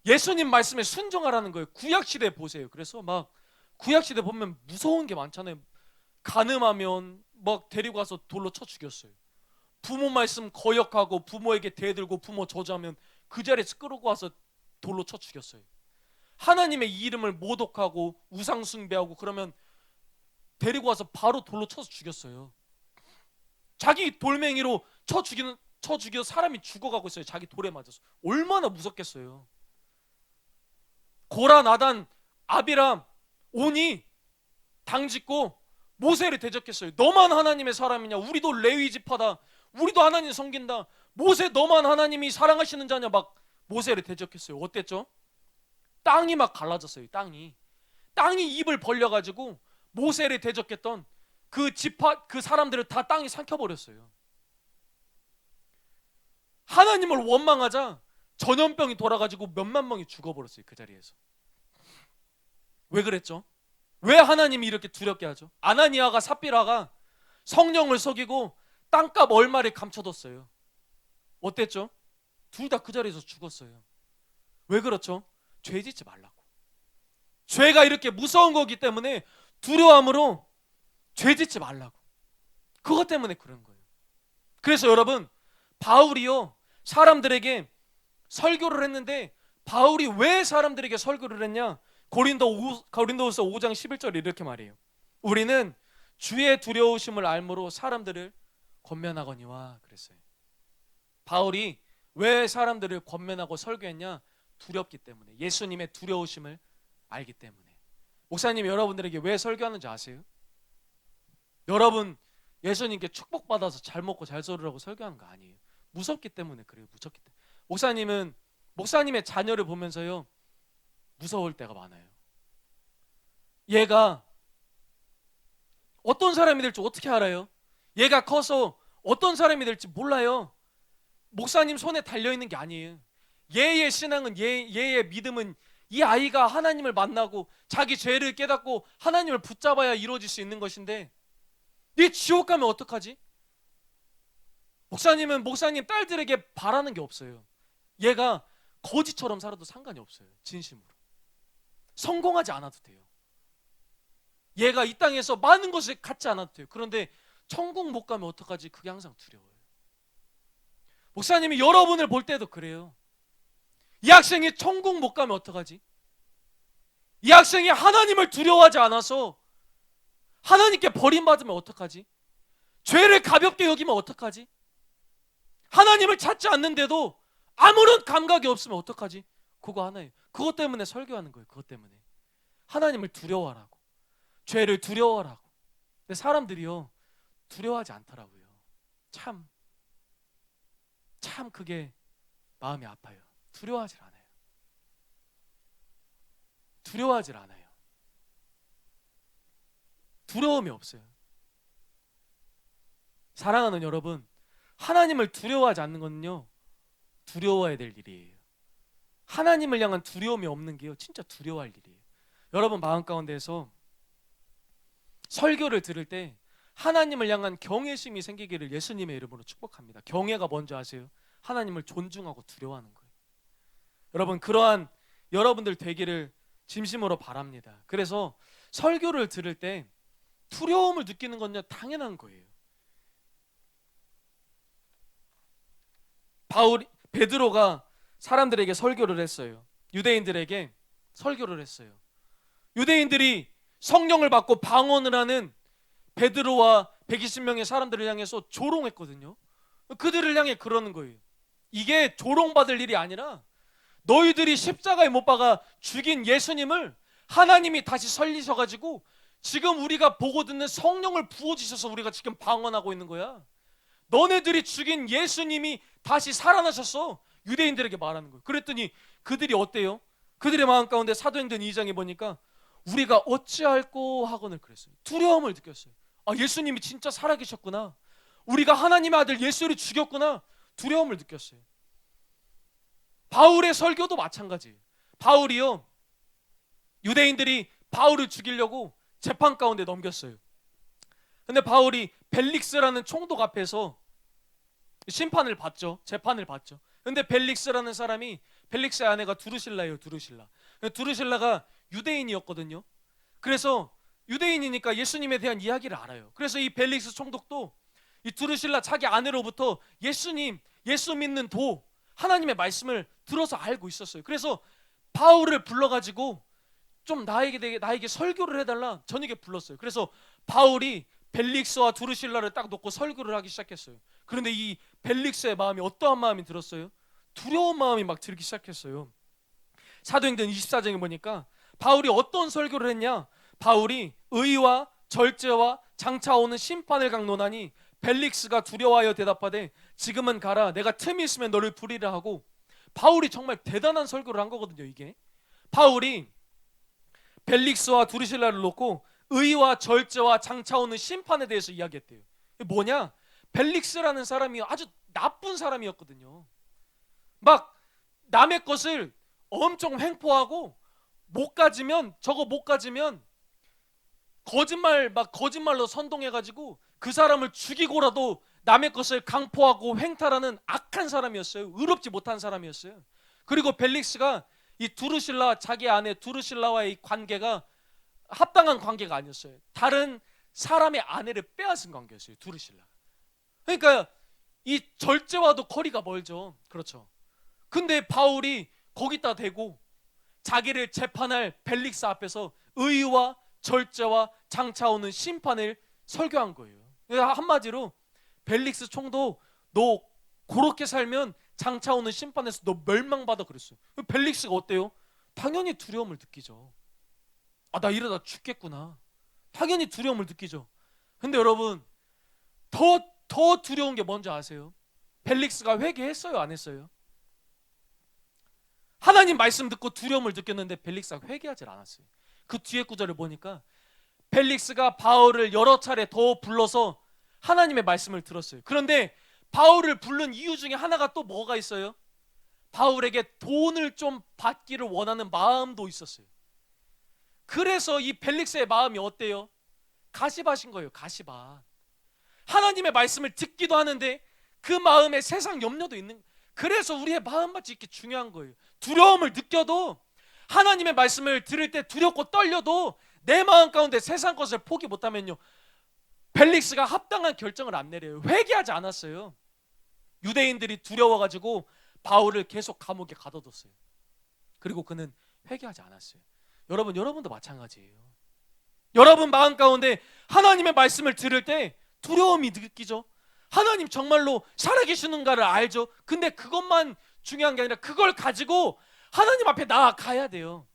A: 예수님 말씀에 순종하라는 거예요. 구약시대 보세요. 그래서 막 구약시대 보면 무서운 게 많잖아요. 간음하면 막 데리고 가서 돌로 쳐 죽였어요. 부모 말씀 거역하고 부모에게 대들고 부모 저주하면 그 자리에서 끌고 와서 돌로 쳐 죽였어요. 하나님의 이름을 모독하고 우상 숭배하고 그러면 데리고 와서 바로 돌로 쳐서 죽였어요. 자기 돌멩이로 쳐 죽여 사람이 죽어가고 있어요. 자기 돌에 맞아서. 얼마나 무섭겠어요. 고라, 나단, 아비람, 온이 당짓고 모세를 대적했어요. 너만 하나님의 사람이냐? 우리도 레위 지파다. 우리도 하나님 섬긴다. 모세 너만 하나님이 사랑하시는 자냐? 막 모세를 대적했어요. 어땠죠? 땅이 막 갈라졌어요. 땅이. 땅이 입을 벌려가지고 모세를 대적했던 그 사람들을 다 땅이 삼켜버렸어요. 하나님을 원망하자 전염병이 돌아가지고 몇만 명이 죽어버렸어요. 그 자리에서. 왜 그랬죠? 왜 하나님이 이렇게 두렵게 하죠? 아나니아가 삽비라가 성령을 속이고 땅값 얼마를 감춰뒀어요. 어땠죠? 둘 다 그 자리에서 죽었어요. 왜 그렇죠? 죄 짓지 말라고. 죄가 이렇게 무서운 거기 때문에 두려움으로 죄 짓지 말라고. 그것 때문에 그런 거예요. 그래서 여러분, 바울이요, 사람들에게 설교를 했는데, 바울이 왜 사람들에게 설교를 했냐? 고린도후서 5장 11절에 이렇게 말해요. 우리는 주의 두려우심을 알므로 사람들을 권면하거니와 그랬어요. 바울이 왜 사람들을 권면하고 설교했냐? 두렵기 때문에. 예수님의 두려우심을 알기 때문에. 목사님이 여러분들에게 왜 설교하는지 아세요? 여러분 예수님께 축복받아서 잘 먹고 잘 살으라고 설교하는 거 아니에요. 무섭기 때문에 그래요. 무섭기 때문에. 목사님은 목사님의 자녀를 보면서요, 무서울 때가 많아요. 얘가 어떤 사람이 될지 어떻게 알아요? 얘가 커서 어떤 사람이 될지 몰라요. 목사님 손에 달려있는 게 아니에요. 얘의 신앙은, 얘의 믿음은 이 아이가 하나님을 만나고 자기 죄를 깨닫고 하나님을 붙잡아야 이루어질 수 있는 것인데, 네 지옥 가면 어떡하지? 목사님은 목사님 딸들에게 바라는 게 없어요. 얘가 거지처럼 살아도 상관이 없어요. 진심으로. 성공하지 않아도 돼요. 얘가 이 땅에서 많은 것을 갖지 않아도 돼요. 그런데 천국 못 가면 어떡하지? 그게 항상 두려워요. 목사님이 여러분을 볼 때도 그래요. 이 학생이 천국 못 가면 어떡하지? 이 학생이 하나님을 두려워하지 않아서 하나님께 버림받으면 어떡하지? 죄를 가볍게 여기면 어떡하지? 하나님을 찾지 않는데도 아무런 감각이 없으면 어떡하지? 그거 하나예요. 그것 때문에 설교하는 거예요. 그것 때문에. 하나님을 두려워하라고. 죄를 두려워하라고. 근데 사람들이요, 두려워하지 않더라고요. 참 그게 마음이 아파요. 두려워하질 않아요. 두려워하질 않아요. 두려움이 없어요. 사랑하는 여러분, 하나님을 두려워하지 않는 것은요, 두려워해야 될 일이에요. 하나님을 향한 두려움이 없는 게요, 진짜 두려워할 일이에요. 여러분 마음 가운데에서 설교를 들을 때 하나님을 향한 경외심이 생기기를 예수님의 이름으로 축복합니다. 경외가 뭔지 아세요? 하나님을 존중하고 두려워하는 거예요. 여러분, 그러한 여러분들 되기를 진심으로 바랍니다. 그래서 설교를 들을 때 두려움을 느끼는 건 당연한 거예요. 베드로가 사람들에게 설교를 했어요. 유대인들에게 설교를 했어요. 유대인들이 성령을 받고 방언을 하는 베드로와 120명의 사람들을 향해서 조롱했거든요. 그들을 향해 그러는 거예요. 이게 조롱받을 일이 아니라 너희들이 십자가에 못 박아 죽인 예수님을 하나님이 다시 살리셔가지고 지금 우리가 보고 듣는 성령을 부어주셔서 우리가 지금 방언하고 있는 거야. 너네들이 죽인 예수님이 다시 살아나셨어. 유대인들에게 말하는 거예요. 그랬더니 그들이 어때요? 그들의 마음 가운데 사도행전 2장에 보니까 우리가 어찌할꼬 하거늘 그랬어요. 두려움을 느꼈어요. 아, 예수님이 진짜 살아계셨구나. 우리가 하나님의 아들 예수를 죽였구나. 두려움을 느꼈어요. 바울의 설교도 마찬가지예요. 바울이요, 유대인들이 바울을 죽이려고 재판 가운데 넘겼어요. 근데 바울이 벨릭스라는 총독 앞에서 심판을 받죠. 재판을 받죠. 근데 벨릭스라는 사람이, 벨릭스의 아내가 두루실라예요. 두루실라가 유대인이었거든요. 그래서 유대인이니까 예수님에 대한 이야기를 알아요. 그래서 이 벨릭스 총독도 이 두루실라 자기 아내로부터 예수 믿는 하나님의 말씀을 들어서 알고 있었어요. 그래서 바울을 불러가지고 좀 나에게 설교를 해달라 저녁에 불렀어요. 그래서 바울이 벨릭스와 두루실라를 딱 놓고 설교를 하기 시작했어요. 그런데 이 벨릭스의 마음이 어떠한 마음이 들었어요? 두려운 마음이 막 들기 시작했어요. 사도행전 24장에 보니까 바울이 어떤 설교를 했냐? 바울이 의와 절제와 장차 오는 심판을 강론하니 벨릭스가 두려워하여 대답하되 지금은 가라, 내가 틈이 있으면 너를 부리라 하고, 바울이 정말 대단한 설교를 한 거거든요. 이게 바울이 벨릭스와 두루실라를 놓고 의와 절제와 장차오는 심판에 대해서 이야기했대요. 이게 뭐냐? 벨릭스라는 사람이 아주 나쁜 사람이었거든요. 막 남의 것을 엄청 횡포하고 못 가지면 거짓말로 선동해가지고 그 사람을 죽이고라도 남의 것을 강포하고 횡탈하는 악한 사람이었어요. 의롭지 못한 사람이었어요. 그리고 벨릭스가 이 두루실라, 자기 아내 두루실라와의 관계가 합당한 관계가 아니었어요. 다른 사람의 아내를 빼앗은 관계였어요. 두루실라. 그러니까 이 절제와도 거리가 멀죠. 그렇죠. 근데 바울이 거기다 대고 자기를 재판할 벨릭스 앞에서 의와 절제와 장차오는 심판을 설교한 거예요. 한마디로 벨릭스 총독, 너 그렇게 살면 장차오는 심판에서 너 멸망받아 그랬어요. 벨릭스가 어때요? 당연히 두려움을 느끼죠. 아, 나 이러다 죽겠구나. 당연히 두려움을 느끼죠. 근데 여러분, 더 두려운 게 뭔지 아세요? 벨릭스가 회개했어요, 안 했어요? 하나님 말씀 듣고 두려움을 느꼈는데 벨릭스가 회개하지 않았어요. 그 뒤에 구절을 보니까 벨릭스가 바울을 여러 차례 더 불러서 하나님의 말씀을 들었어요. 그런데 바울을 부른 이유 중에 하나가 또 뭐가 있어요? 바울에게 돈을 좀 받기를 원하는 마음도 있었어요. 그래서 이 벨릭스의 마음이 어때요? 가시밭인 거예요. 가시밭. 하나님의 말씀을 듣기도 하는데 그 마음에 세상 염려도 있는. 그래서 우리의 마음밭이 이렇게 중요한 거예요. 두려움을 느껴도, 하나님의 말씀을 들을 때 두렵고 떨려도 내 마음 가운데 세상 것을 포기 못하면요, 벨릭스가 합당한 결정을 안 내려요. 회개하지 않았어요. 유대인들이 두려워가지고 바울을 계속 감옥에 가둬뒀어요. 그리고 그는 회개하지 않았어요. 여러분도 마찬가지예요. 여러분 마음 가운데 하나님의 말씀을 들을 때 두려움이 느끼죠. 하나님 정말로 살아계시는가를 알죠. 근데 그것만 중요한 게 아니라 그걸 가지고 하나님 앞에 나아가야 돼요.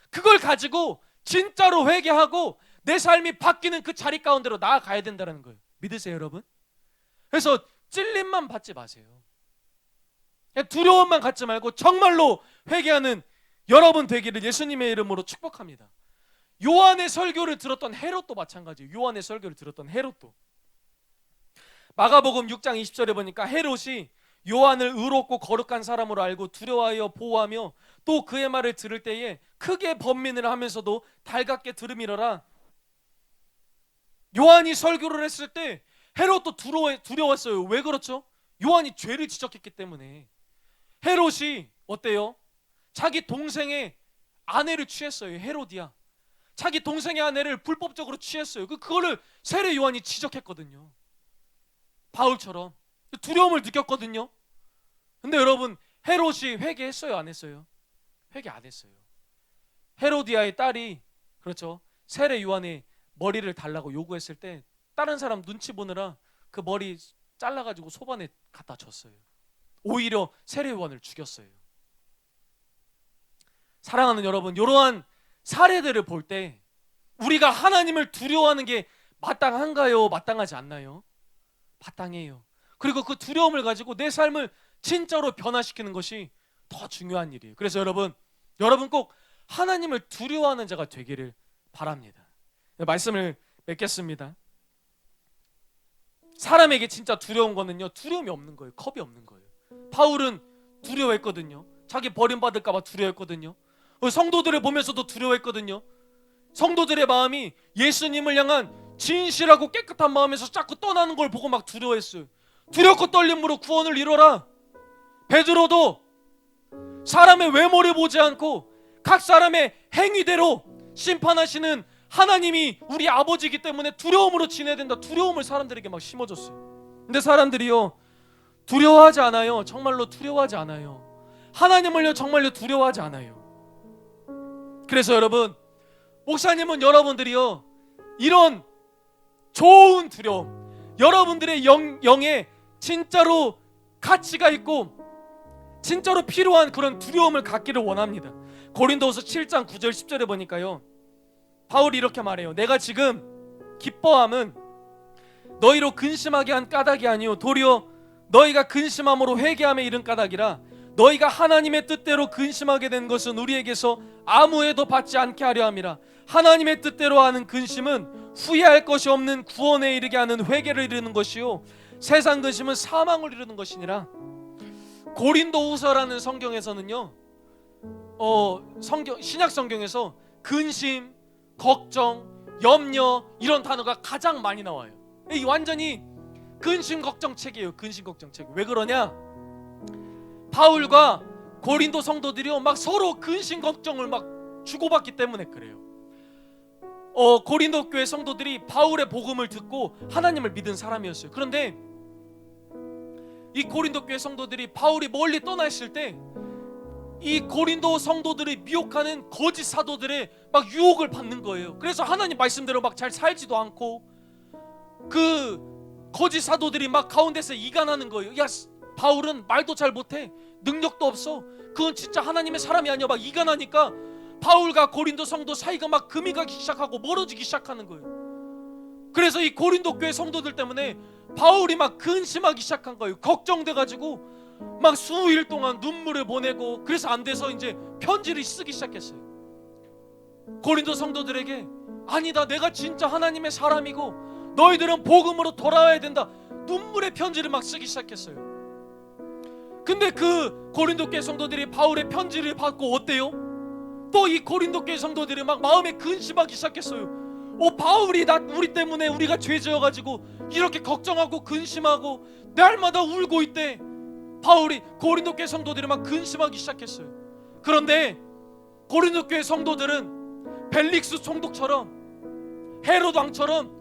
A: 그걸 가지고 진짜로 회개하고 내 삶이 바뀌는 그 자리 가운데로 나아가야 된다는 거예요. 믿으세요, 여러분? 그래서 찔림만 받지 마세요. 그냥 두려움만 갖지 말고 정말로 회개하는 여러분 되기를 예수님의 이름으로 축복합니다. 요한의 설교를 들었던 헤롯도 마찬가지예요. 요한의 설교를 들었던 헤롯도. 마가복음 6장 20절에 보니까 헤롯이 요한을 의롭고 거룩한 사람으로 알고 두려워하여 보호하며 또 그의 말을 들을 때에 크게 번민을 하면서도 달갑게 들음이러라. 요한이 설교를 했을 때 헤롯도 두려웠어요. 왜 그렇죠? 요한이 죄를 지적했기 때문에. 헤롯이 어때요? 자기 동생의 아내를 취했어요. 헤로디아. 자기 동생의 아내를 불법적으로 취했어요. 그거를 세례 요한이 지적했거든요. 바울처럼 두려움을 느꼈거든요. 근데 여러분, 헤롯이 회개했어요, 안 했어요? 회개 안 했어요. 헤로디아의 딸이, 그렇죠, 세례 요한의 머리를 달라고 요구했을 때 다른 사람 눈치 보느라 그 머리 잘라가지고 소반에 갖다 줬어요. 오히려 세례 요한을 죽였어요. 사랑하는 여러분, 이러한 사례들을 볼 때 우리가 하나님을 두려워하는 게 마땅한가요? 마땅하지 않나요? 마땅해요. 그리고 그 두려움을 가지고 내 삶을 진짜로 변화시키는 것이 더 중요한 일이에요. 그래서 여러분 꼭 하나님을 두려워하는 자가 되기를 바랍니다. 말씀을 맺겠습니다. 사람에게 진짜 두려운 거는요, 두려움이 없는 거예요. 겁이 없는 거예요. 바울은 두려워했거든요. 자기 버림받을까 봐 두려워했거든요. 성도들을 보면서도 두려워했거든요. 성도들의 마음이 예수님을 향한 진실하고 깨끗한 마음에서 자꾸 떠나는 걸 보고 막 두려워했어요. 두렵고 떨림으로 구원을 이뤄라. 베드로도 사람의 외모를 보지 않고 각 사람의 행위대로 심판하시는 하나님이 우리 아버지이기 때문에 두려움으로 지내야 된다. 두려움을 사람들에게 막 심어줬어요. 근데 사람들이요, 두려워하지 않아요. 정말로 두려워하지 않아요. 하나님을요, 정말로 두려워하지 않아요. 그래서 여러분, 목사님은 여러분들이요, 이런 좋은 두려움, 여러분들의 영에 진짜로 가치가 있고 진짜로 필요한 그런 두려움을 갖기를 원합니다. 고린도후서 7장 9절 10절에 보니까요, 바울이 이렇게 말해요. 내가 지금 기뻐함은 너희로 근심하게 한 까닭이 아니요 도리어 너희가 근심함으로 회개함에 이른 까닭이라. 너희가 하나님의 뜻대로 근심하게 된 것은 우리에게서 아무 해도 받지 않게 하려 함이라. 하나님의 뜻대로 하는 근심은 후회할 것이 없는 구원에 이르게 하는 회개를 이루는 것이요 세상 근심은 사망을 이루는 것이니라. 고린도후서라는 성경에서는요, 신약 성경에서 근심, 걱정, 염려 이런 단어가 가장 많이 나와요. 이 완전히 근심 걱정 책이에요. 근심 걱정 책. 왜 그러냐? 바울과 고린도 성도들이요 막 서로 근심 걱정을 막 주고받기 때문에 그래요. 고린도 교회 성도들이 바울의 복음을 듣고 하나님을 믿은 사람이었어요. 그런데 이 고린도 교회 성도들이 바울이 멀리 떠나 있을 때 이 고린도 성도들이 미혹하는 거짓 사도들의 막 유혹을 받는 거예요. 그래서 하나님 말씀대로 막 잘 살지도 않고 그 거짓 사도들이 막 가운데서 이간하는 거예요. 야, 바울은 말도 잘 못해, 능력도 없어, 그건 진짜 하나님의 사람이 아니야, 막 이간하니까 바울과 고린도 성도 사이가 막 금이 가기 시작하고 멀어지기 시작하는 거예요. 그래서 이 고린도 교회 성도들 때문에 바울이 막 근심하기 시작한 거예요. 걱정돼가지고 막 수일 동안 눈물을 보내고, 그래서 안 돼서 이제 편지를 쓰기 시작했어요. 고린도 성도들에게 아니다, 내가 진짜 하나님의 사람이고 너희들은 복음으로 돌아와야 된다, 눈물의 편지를 막 쓰기 시작했어요. 근데 그 고린도 교회 성도들이 바울의 편지를 받고 어때요? 또 이 고린도 교회 성도들이 막 마음에 근심하기 시작했어요. 바울이 우리 때문에 우리가 죄 지어가지고 이렇게 걱정하고 근심하고 날마다 울고 있대. 바울이 고린도 교회 성도들이 막 근심하기 시작했어요. 그런데 고린도 교회 성도들은 벨릭스 총독처럼 헤롯 왕처럼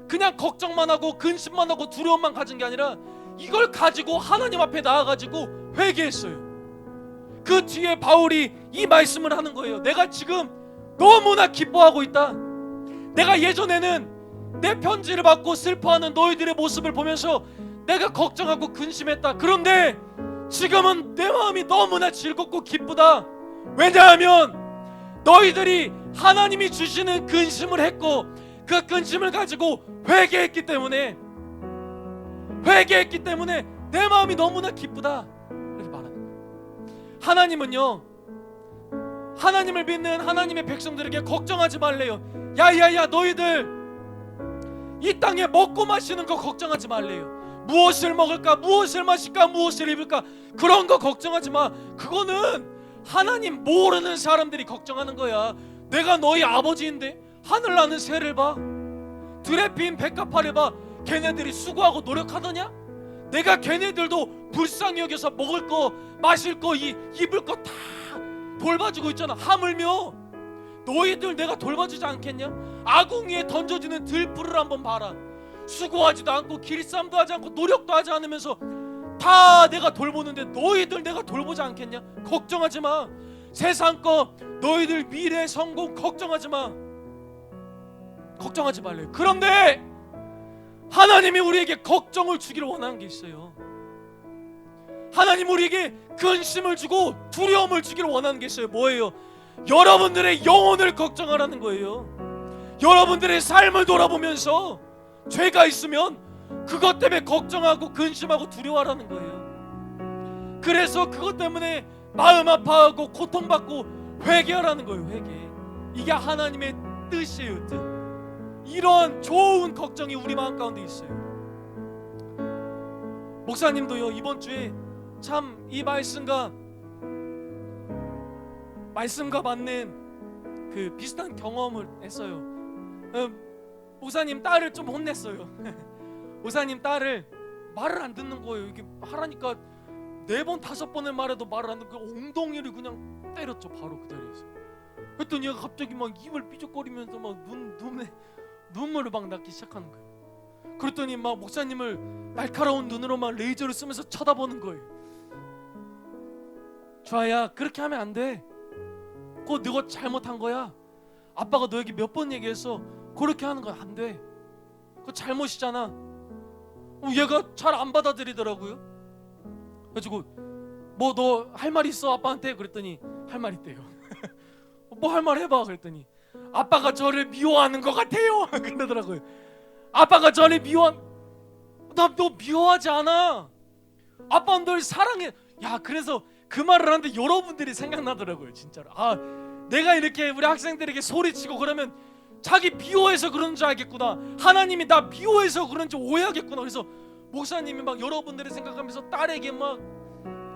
A: 그냥 걱정만 하고 근심만 하고 두려움만 가진 게 아니라 이걸 가지고 하나님 앞에 나아가지고 회개했어요. 그 뒤에 바울이 이 말씀을 하는 거예요. 내가 지금 너무나 기뻐하고 있다. 내가 예전에는 내 편지를 받고 슬퍼하는 너희들의 모습을 보면서 내가 걱정하고 근심했다. 그런데 지금은 내 마음이 너무나 즐겁고 기쁘다. 왜냐하면 너희들이 하나님이 주시는 근심을 했고 그 근심을 가지고 회개했기 때문에 내 마음이 너무나 기쁘다. 이렇게 말하는 거예요. 하나님은요, 하나님을 믿는 하나님의 백성들에게 걱정하지 말래요. 야야야, 너희들 이 땅에 먹고 마시는 거 걱정하지 말래요. 무엇을 먹을까, 무엇을 마실까, 무엇을 입을까, 그런 거 걱정하지 마. 그거는 하나님 모르는 사람들이 걱정하는 거야. 내가 너희 아버지인데 하늘나는 새를 봐, 들에 핀 백합화를 봐. 걔네들이 수고하고 노력하더냐? 내가 걔네들도 불쌍히 여겨서 먹을 거, 마실 거, 입을 거 다 돌봐주고 있잖아. 하물며 너희들 내가 돌봐주지 않겠냐? 아궁이에 던져지는 들풀을 한번 봐라. 수고하지도 않고 길쌈도 하지 않고 노력도 하지 않으면서 다 내가 돌보는데 너희들 내가 돌보지 않겠냐? 걱정하지 마. 세상 거, 너희들 미래 성공 걱정하지 마. 걱정하지 말래요. 그런데 하나님이 우리에게 걱정을 주기를 원하는 게 있어요. 하나님 우리에게 근심을 주고 두려움을 주기를 원하는 게 있어요. 뭐예요? 여러분들의 영혼을 걱정하라는 거예요. 여러분들의 삶을 돌아보면서 죄가 있으면 그것 때문에 걱정하고 근심하고 두려워하라는 거예요. 그래서 그것 때문에 마음 아파하고 고통받고 회개하라는 거예요. 회개. 이게 하나님의 뜻이에요. 뜻. 이런 좋은 걱정이 우리 마음 가운데 있어요. 목사님도요, 이번 주에 참 이 말씀과 맞는 그 비슷한 경험을 했어요. 목사님 딸을 좀 혼냈어요. 목사님 딸을 말을 안 듣는 거예요. 이게 하라니까 4번 5번을 말해도 말을 안 듣고 엉덩이를 그냥 때렸죠. 바로 그 자리에서. 그랬더니 얘가 갑자기 막 입을 삐죽거리면서 막 눈물을 막 낫기 시작하는 거예요. 그랬더니 막 목사님을 날카로운 눈으로 막 레이저를 쓰면서 쳐다보는 거예요. 주아야, 그렇게 하면 안 돼. 그거 너가 잘못한 거야. 아빠가 너에게 몇 번 얘기했어. 그렇게 하는 건 안 돼. 그거 잘못이잖아. 얘가 잘 안 받아들이더라고요. 그래가지고 뭐 너 할 말 있어 아빠한테? 그랬더니 할 말 있대요. 뭐 할 말 해봐. 그랬더니 아빠가 저를 미워하는 것 같아요. 그러더라고요. 아빠가 저를 나 너 미워하지 않아. 아빠는 널 사랑해. 야, 그래서
C: 그 말을 하는데 여러분들이 생각나더라고요. 진짜로. 아, 내가 이렇게 우리 학생들에게 소리치고 그러면 자기 미워해서 그런 줄 알겠구나, 하나님이 나 미워해서 그런 줄 오해하겠구나. 그래서 목사님이 막 여러분들이 생각하면서 딸에게 막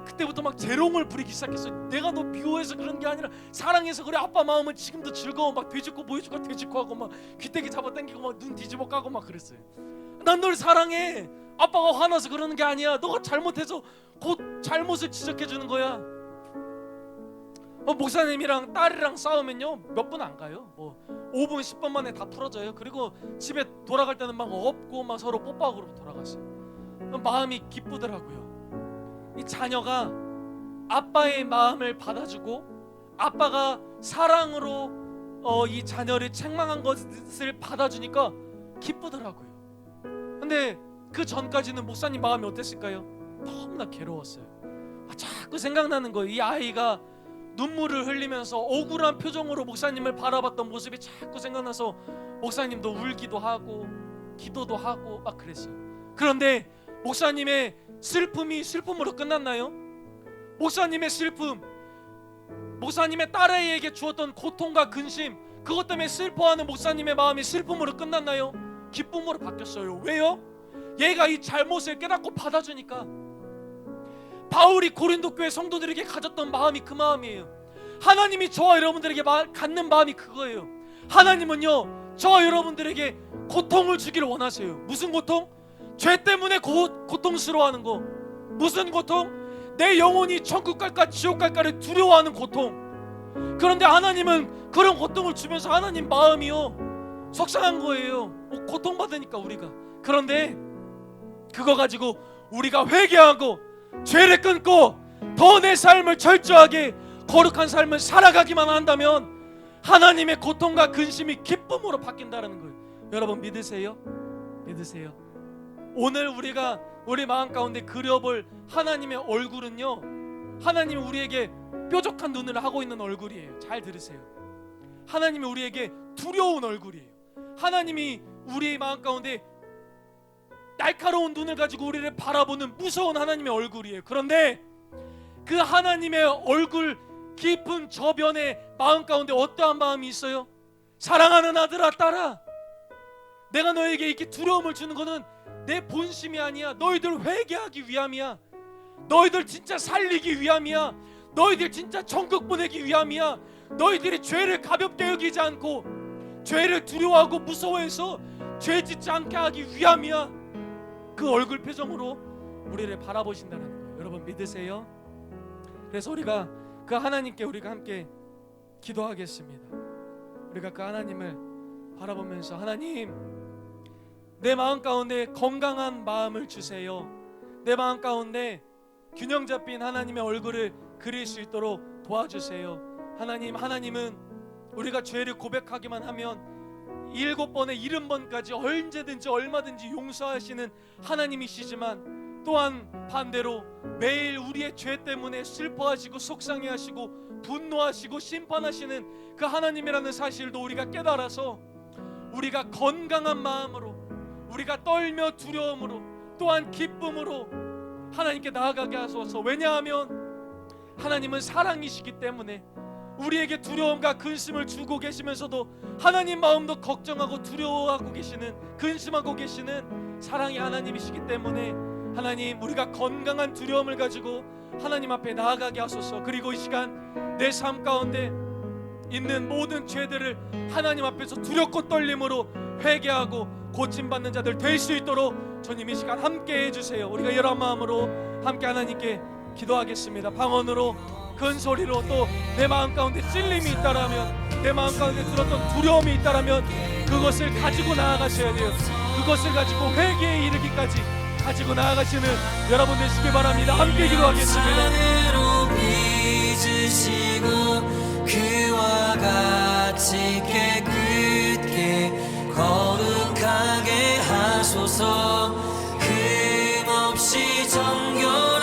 C: 그때부터 막 재롱을 부리기 시작했어요. 내가 너 미워해서 그런 게 아니라 사랑해서 그래. 아빠 마음은 지금도 즐거워. 막 돼지코 보여주고 돼지코 하고 막 귀때기 잡아 당기고 막 눈 뒤집어 까고 막 그랬어요. 난 널 사랑해. 아빠가 화나서 그러는 게 아니야. 너가 잘못해서 곧 잘못을 지적해 주는 거야. 목사님이랑 딸이랑 싸우면요 몇 분 안 가요. 5분 10분 만에 다 풀어져요. 그리고 집에 돌아갈 때는 막 업고 막 서로 뽀뽀하고 그러고 돌아가세요. 마음이 기쁘더라고요. 이 자녀가 아빠의 마음을 받아주고 아빠가 사랑으로 이 자녀를 책망한 것을 받아주니까 기쁘더라고요. 근데 그 전까지는 목사님 마음이 어땠을까요? 너무나 괴로웠어요. 자꾸 생각나는 거예요. 이 아이가 눈물을 흘리면서 억울한 표정으로 목사님을 바라봤던 모습이 자꾸 생각나서 목사님도 울기도 하고 기도도 하고 막 그랬어요. 그런데 목사님의 슬픔이 슬픔으로 끝났나요? 목사님의 슬픔, 목사님의 딸아이에게 주었던 고통과 근심, 그것 때문에 슬퍼하는 목사님의 마음이 슬픔으로 끝났나요? 기쁨으로 바뀌었어요. 왜요? 얘가 이 잘못을 깨닫고 받아주니까. 바울이 고린도 교회 성도들에게 가졌던 마음이 그 마음이에요. 하나님이 저와 여러분들에게 갖는 마음이 그거예요. 하나님은요 저와 여러분들에게 고통을 주기를 원하세요. 무슨 고통? 죄 때문에 고통스러워하는 거. 무슨 고통? 내 영혼이 천국 갈까 지옥 갈까를 두려워하는 고통. 그런데 하나님은 그런 고통을 주면서 하나님 마음이요 속상한 거예요. 고통받으니까 우리가. 그런데 그거 가지고 우리가 회개하고 죄를 끊고 더 내 삶을 철저하게 거룩한 삶을 살아가기만 한다면 하나님의 고통과 근심이 기쁨으로 바뀐다는 거예요. 여러분 믿으세요? 믿으세요? 오늘 우리가 우리 마음 가운데 그려볼 하나님의 얼굴은요 하나님이 우리에게 뾰족한 눈을 하고 있는 얼굴이에요. 잘 들으세요. 하나님이 우리에게 두려운 얼굴이에요. 하나님이 우리의 마음 가운데 날카로운 눈을 가지고 우리를 바라보는 무서운 하나님의 얼굴이에요. 그런데 그 하나님의 얼굴 깊은 저변의 마음 가운데 어떠한 마음이 있어요? 사랑하는 아들아 딸아, 내가 너에게 이렇게 두려움을 주는 것은 내 본심이 아니야. 너희들 회개하기 위함이야. 너희들 진짜 살리기 위함이야. 너희들 진짜 천국 보내기 위함이야. 너희들이 죄를 가볍게 여기지 않고 죄를 두려워하고 무서워해서 죄 짓지 않게 하기 위함이야. 그 얼굴 표정으로 우리를 바라보신다는 거예요. 여러분 믿으세요? 그래서 우리가 그 하나님께 우리가 함께 기도하겠습니다. 우리가 그 하나님을 바라보면서 하나님, 내 마음 가운데 건강한 마음을 주세요. 내 마음 가운데 균형 잡힌 하나님의 얼굴을 그릴 수 있도록 도와주세요. 하나님, 하나님은 우리가 죄를 고백하기만 하면 7번에 70번까지 언제든지 얼마든지 용서하시는 하나님이시지만 또한 반대로 매일 우리의 죄 때문에 슬퍼하시고 속상해하시고 분노하시고 심판하시는 그 하나님이라는 사실도 우리가 깨달아서 우리가 건강한 마음으로, 우리가 떨며 두려움으로 또한 기쁨으로 하나님께 나아가게 하소서. 왜냐하면 하나님은 사랑이시기 때문에 우리에게 두려움과 근심을 주고 계시면서도 하나님 마음도 걱정하고 두려워하고 계시는, 근심하고 계시는 사랑의 하나님이시기 때문에 하나님, 우리가 건강한 두려움을 가지고 하나님 앞에 나아가게 하소서. 그리고 이 시간 내 삶 가운데 있는 모든 죄들을 하나님 앞에서 두렵고 떨림으로 회개하고 고침받는 자들 될 수 있도록 주님 이 시간 함께 해주세요. 우리가 여러 마음으로 함께 하나님께 기도하겠습니다. 방언으로 큰 소리로, 또 내 마음 가운데 찔림이 있다라면, 내 마음 가운데 들었던 두려움이 있다라면 그것을 가지고 나아가셔야 돼요. 그것을 가지고 회개에 이르기까지 가지고 나아가시는 여러분 되시기 바랍니다. 함께 기도하겠습니다.
D: 산으로 빚으시고 그와 같이 깨끗게 거룩하게 하소서. 흠없이 정결